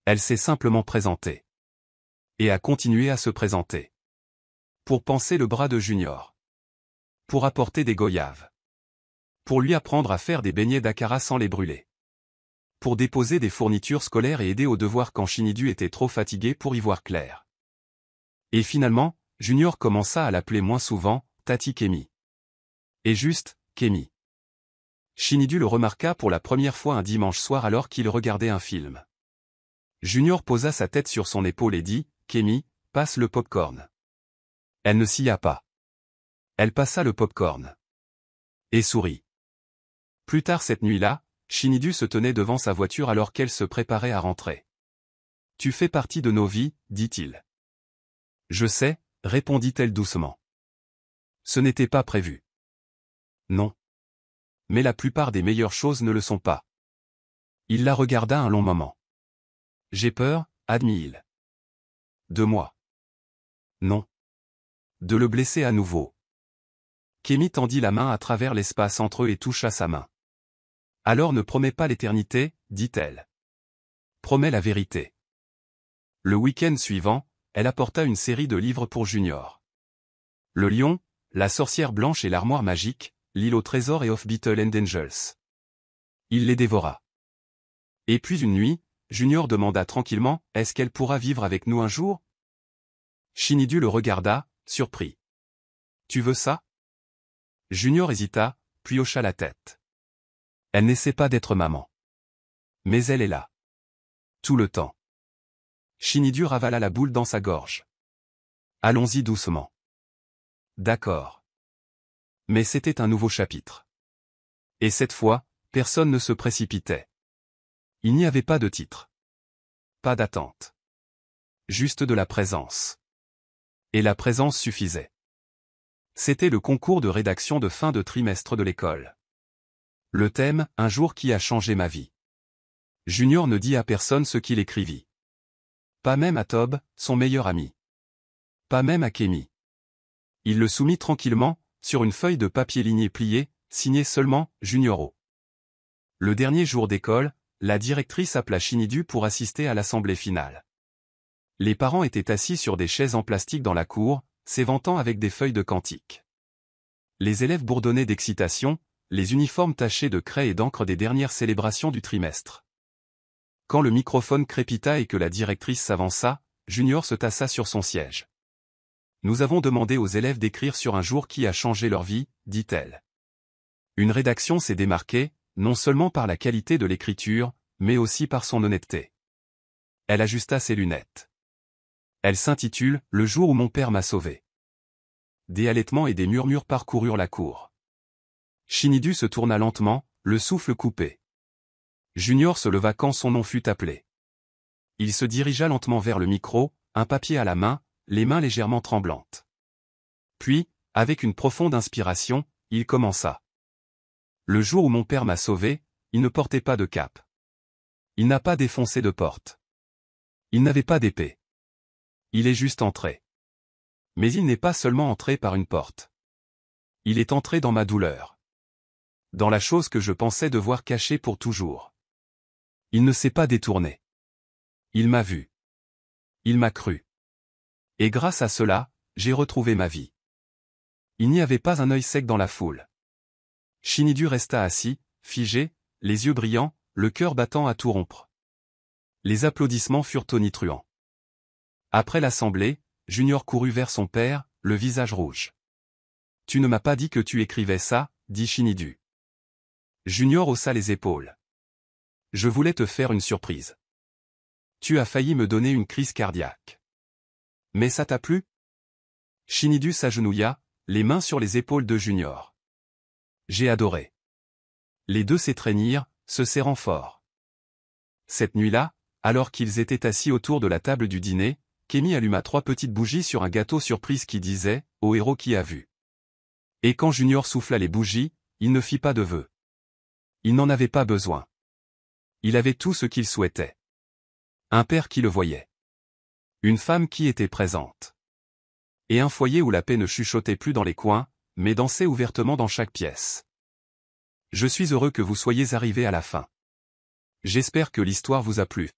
Elle s'est simplement présentée. Et a continué à se présenter. Pour panser le bras de Junior. Pour apporter des goyaves. Pour lui apprendre à faire des beignets d'akara sans les brûler. Pour déposer des fournitures scolaires et aider aux devoirs quand Shinidu était trop fatigué pour y voir clair. Et finalement, Junior commença à l'appeler moins souvent, Tati Kémy. Et juste, Kémy. Shinidu le remarqua pour la première fois un dimanche soir alors qu'il regardait un film. Junior posa sa tête sur son épaule et dit, Kémy, passe le pop-corn. Elle ne s'y pas. Elle passa le pop-corn. Et sourit. Plus tard cette nuit-là, Shinidu se tenait devant sa voiture alors qu'elle se préparait à rentrer. Tu fais partie de nos vies, dit-il. Je sais, répondit-elle doucement. Ce n'était pas prévu. Non. Mais la plupart des meilleures choses ne le sont pas. Il la regarda un long moment. J'ai peur, admit-il. De moi. Non. De le blesser à nouveau. Kémy tendit la main à travers l'espace entre eux et toucha sa main. Alors ne promets pas l'éternité, dit-elle. Promets la vérité. Le week-end suivant, elle apporta une série de livres pour Junior. Le lion, la sorcière blanche et l'armoire magique, l'île au trésor et Of Beetle and Angels. Il les dévora. Et puis une nuit, Junior demanda tranquillement, est-ce qu'elle pourra vivre avec nous un jour? Shinidu le regarda, surpris. Tu veux ça? Junior hésita, puis hocha la tête. Elle n'essaie pas d'être maman. Mais elle est là. Tout le temps. Shinidu ravala la boule dans sa gorge. Allons-y doucement. D'accord. Mais c'était un nouveau chapitre. Et cette fois, personne ne se précipitait. Il n'y avait pas de titre. Pas d'attente. Juste de la présence. Et la présence suffisait. C'était le concours de rédaction de fin de trimestre de l'école. Le thème, un jour qui a changé ma vie. Junior ne dit à personne ce qu'il écrivit. Pas même à Tob, son meilleur ami. Pas même à Kémy. Il le soumit tranquillement, sur une feuille de papier lignée pliée, signée seulement, Junioro. Le dernier jour d'école, la directrice appela Shinidu pour assister à l'assemblée finale. Les parents étaient assis sur des chaises en plastique dans la cour, s'éventant avec des feuilles de cantique. Les élèves bourdonnaient d'excitation, les uniformes tachés de craie et d'encre des dernières célébrations du trimestre. Quand le microphone crépita et que la directrice s'avança, Junior se tassa sur son siège. Nous avons demandé aux élèves d'écrire sur un jour qui a changé leur vie, dit-elle. Une rédaction s'est démarquée, non seulement par la qualité de l'écriture, mais aussi par son honnêteté. Elle ajusta ses lunettes. Elle s'intitule « Le jour où mon père m'a sauvé ». Des halètements et des murmures parcoururent la cour. Shinidu se tourna lentement, le souffle coupé. Junior se leva quand son nom fut appelé. Il se dirigea lentement vers le micro, un papier à la main, les mains légèrement tremblantes. Puis, avec une profonde inspiration, il commença. Le jour où mon père m'a sauvé, il ne portait pas de cape. Il n'a pas défoncé de porte. Il n'avait pas d'épée. Il est juste entré. Mais il n'est pas seulement entré par une porte. Il est entré dans ma douleur. Dans la chose que je pensais devoir cacher pour toujours. Il ne s'est pas détourné. Il m'a vu. Il m'a cru. Et grâce à cela, j'ai retrouvé ma vie. Il n'y avait pas un œil sec dans la foule. Shinidu resta assis, figé, les yeux brillants, le cœur battant à tout rompre. Les applaudissements furent tonitruants. Après l'assemblée, Junior courut vers son père, le visage rouge. « Tu ne m'as pas dit que tu écrivais ça, » dit Shinidu. Junior haussa les épaules. « Je voulais te faire une surprise. Tu as failli me donner une crise cardiaque. Mais ça t'a plu ?» Shinidu s'agenouilla, les mains sur les épaules de Junior. « J'ai adoré. » Les deux s'étreignirent, se serrant fort. Cette nuit-là, alors qu'ils étaient assis autour de la table du dîner, Kemi alluma 3 petites bougies sur un gâteau surprise qui disait « Au héros qui a vu ». Et quand Junior souffla les bougies, il ne fit pas de vœux. Il n'en avait pas besoin. Il avait tout ce qu'il souhaitait. Un père qui le voyait. Une femme qui était présente. Et un foyer où la paix ne chuchotait plus dans les coins, mais dansait ouvertement dans chaque pièce. Je suis heureux que vous soyez arrivés à la fin. J'espère que l'histoire vous a plu.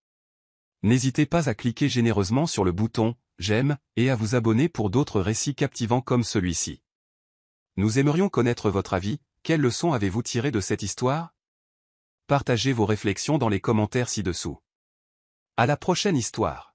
N'hésitez pas à cliquer généreusement sur le bouton « J'aime » et à vous abonner pour d'autres récits captivants comme celui-ci. Nous aimerions connaître votre avis, quelles leçons avez-vous tirées de cette histoire? Partagez vos réflexions dans les commentaires ci-dessous. À la prochaine histoire.